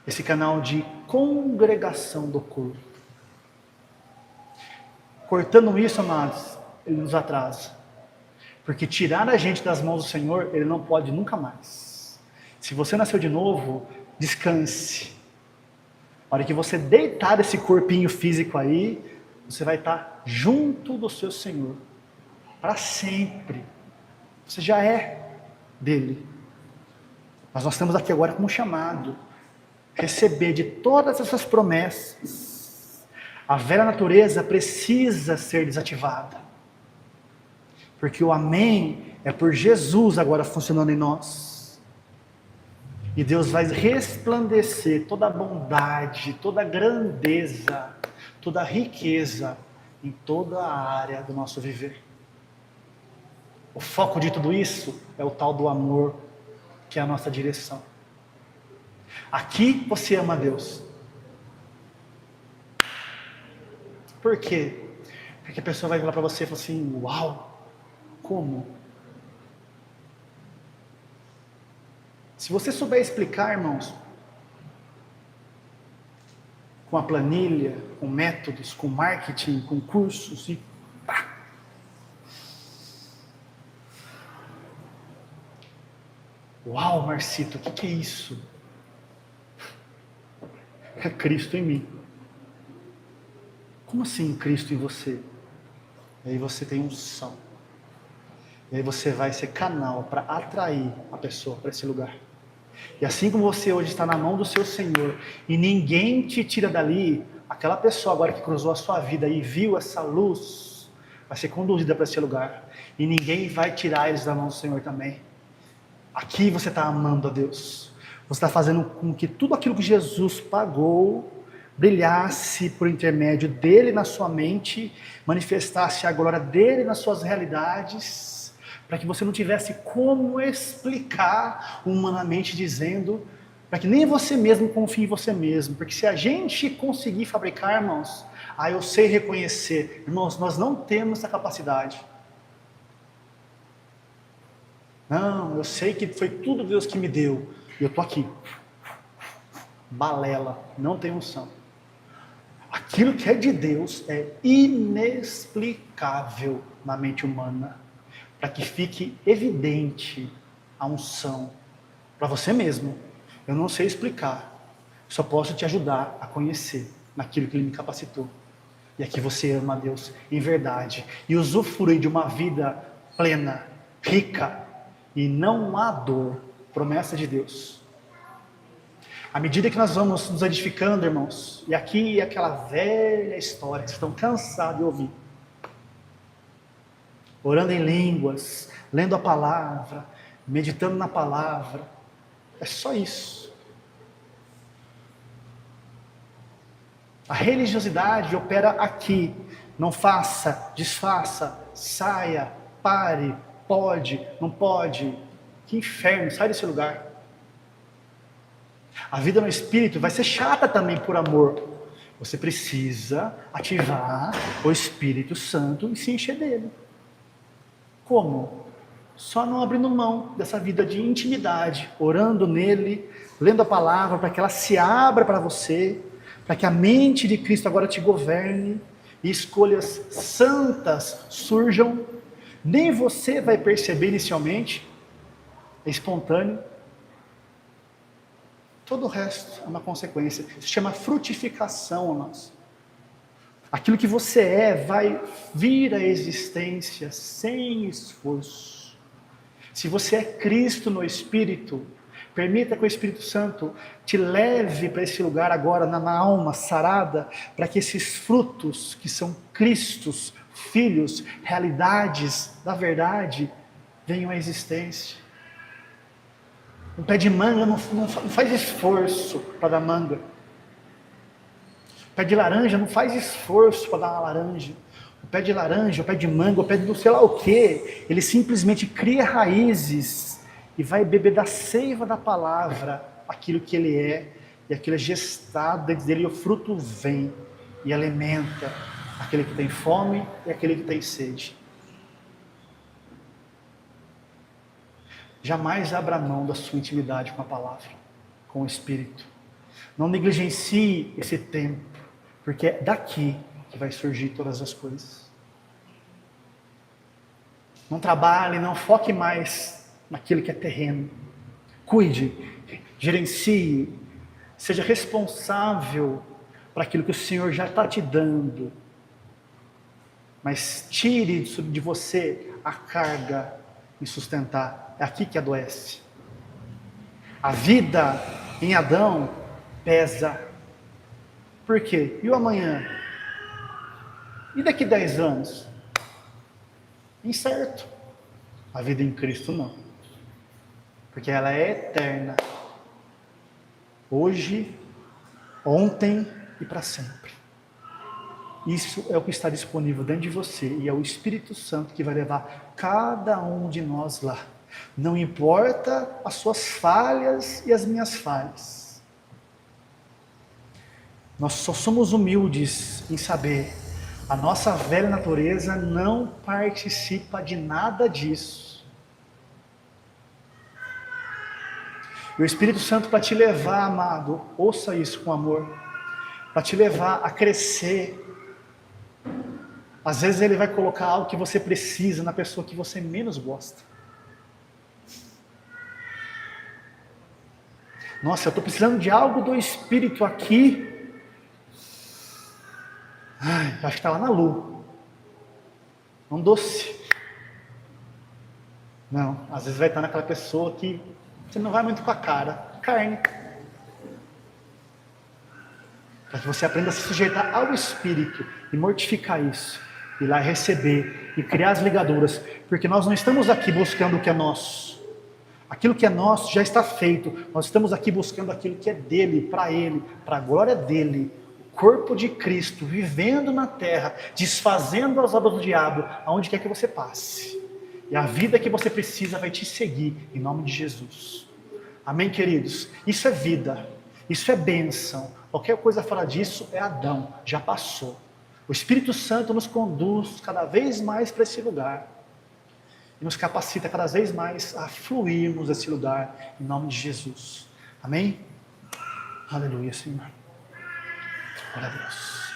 esse canal de congregação do corpo. Cortando isso, amados, ele nos atrasa. Porque tirar a gente das mãos do Senhor, Ele não pode nunca mais. Se você nasceu de novo, descanse. A hora que você deitar esse corpinho físico aí, você vai estar junto do seu Senhor. para sempre. Você já é dele. Mas nós estamos aqui agora como chamado, receber de todas essas promessas. A velha natureza precisa ser desativada. Porque o amém é por Jesus agora funcionando em nós. E Deus vai resplandecer toda a bondade, toda a grandeza, toda a riqueza em toda a área do nosso viver. O foco de tudo isso é o tal do amor, que é a nossa direção. Aqui você ama a Deus. Por quê? Porque a pessoa vai falar para você e falar assim: uau, como? Se você souber explicar, irmãos, com a planilha, com métodos, com marketing, com cursos e pá. Uau, Marcito, o que é isso? É Cristo em mim. Como assim Cristo em você? E aí você tem unção. E aí você vai ser canal para atrair a pessoa para esse lugar. E assim como você hoje está na mão do seu Senhor e ninguém te tira dali, aquela pessoa agora que cruzou a sua vida e viu essa luz, vai ser conduzida para esse lugar. E ninguém vai tirar eles da mão do Senhor também. Aqui você está amando a Deus. Você está fazendo com que tudo aquilo que Jesus pagou brilhasse por intermédio dele na sua mente, manifestasse a glória dele nas suas realidades, para que você não tivesse como explicar humanamente dizendo, para que nem você mesmo confie em você mesmo, porque se a gente conseguir fabricar, irmãos, eu sei reconhecer, irmãos, nós não temos essa capacidade. Não, eu sei que foi tudo Deus que me deu, e eu estou aqui, balela, não tem unção. Aquilo que é de Deus é inexplicável na mente humana, para que fique evidente a unção para você mesmo. Eu não sei explicar, só posso te ajudar a conhecer naquilo que Ele me capacitou. E aqui você ama a Deus em verdade e usufrui de uma vida plena, rica, e não há dor, promessa de Deus. À medida que nós vamos nos edificando, irmãos, e aqui é aquela velha história que vocês estão cansados de ouvir. Orando em línguas, lendo a palavra, meditando na palavra. É só isso. A religiosidade opera aqui. Não faça, desfaça, saia, pare, pode, não pode. Que inferno, sai desse lugar. A vida no Espírito vai ser chata também por amor. Você precisa ativar o Espírito Santo e se encher dele. Como? Só não abrindo mão dessa vida de intimidade, orando nele, lendo a palavra para que ela se abra para você, para que a mente de Cristo agora te governe e escolhas santas surjam. Nem você vai perceber inicialmente, é espontâneo. Todo o resto é uma consequência. Se chama frutificação, irmãos. Aquilo que você é vai vir à existência sem esforço. Se você é Cristo no Espírito, permita que o Espírito Santo te leve para esse lugar agora, na alma sarada, para que esses frutos que são Cristos, filhos, realidades da verdade, venham à existência. Um pé de manga não faz esforço para dar manga. O pé de laranja não faz esforço para dar uma laranja. O pé de laranja, o pé de manga, o pé de não sei lá o que, ele simplesmente cria raízes e vai beber da seiva da palavra aquilo que ele é, e aquilo é gestado dentro dele, e o fruto vem e alimenta aquele que tem fome e aquele que tem sede. Jamais abra mão da sua intimidade com a palavra, com o Espírito. Não negligencie esse tempo, porque é daqui que vai surgir todas as coisas. Não trabalhe, não foque mais naquilo que é terreno. Cuide, gerencie, seja responsável para aquilo que o Senhor já está te dando. Mas tire de você a carga em sustentar. É aqui que adoece. A vida em Adão pesa. Por quê? E o amanhã? E daqui 10 anos? Incerto. A vida em Cristo não. Porque ela é eterna. Hoje, ontem e para sempre. Isso é o que está disponível dentro de você. E é o Espírito Santo que vai levar cada um de nós lá. Não importa as suas falhas e as minhas falhas. Nós só somos humildes em saber. A nossa velha natureza não participa de nada disso. E o Espírito Santo para te levar, amado, ouça isso com amor, para te levar a crescer. Às vezes ele vai colocar algo que você precisa na pessoa que você menos gosta. Nossa, eu estou precisando de algo do Espírito aqui. Ai, acho que está lá na lua. Um doce. Não, às vezes vai estar naquela pessoa que você não vai muito com a cara. Carne. Para que você aprenda a se sujeitar ao Espírito e mortificar isso. Ir lá receber e criar as ligaduras. Porque nós não estamos aqui buscando o que é nosso. Aquilo que é nosso já está feito. Nós estamos aqui buscando aquilo que é dele, para a glória dele. O corpo de Cristo, vivendo na terra, desfazendo as obras do diabo, aonde quer que você passe. E a vida que você precisa vai te seguir, em nome de Jesus. Amém, queridos? Isso é vida, isso é bênção. Qualquer coisa fora disso é Adão, já passou. O Espírito Santo nos conduz cada vez mais para esse lugar. E nos capacita cada vez mais a fluirmos desse lugar, em nome de Jesus. Amém? Aleluia, Senhor. Glória a Deus.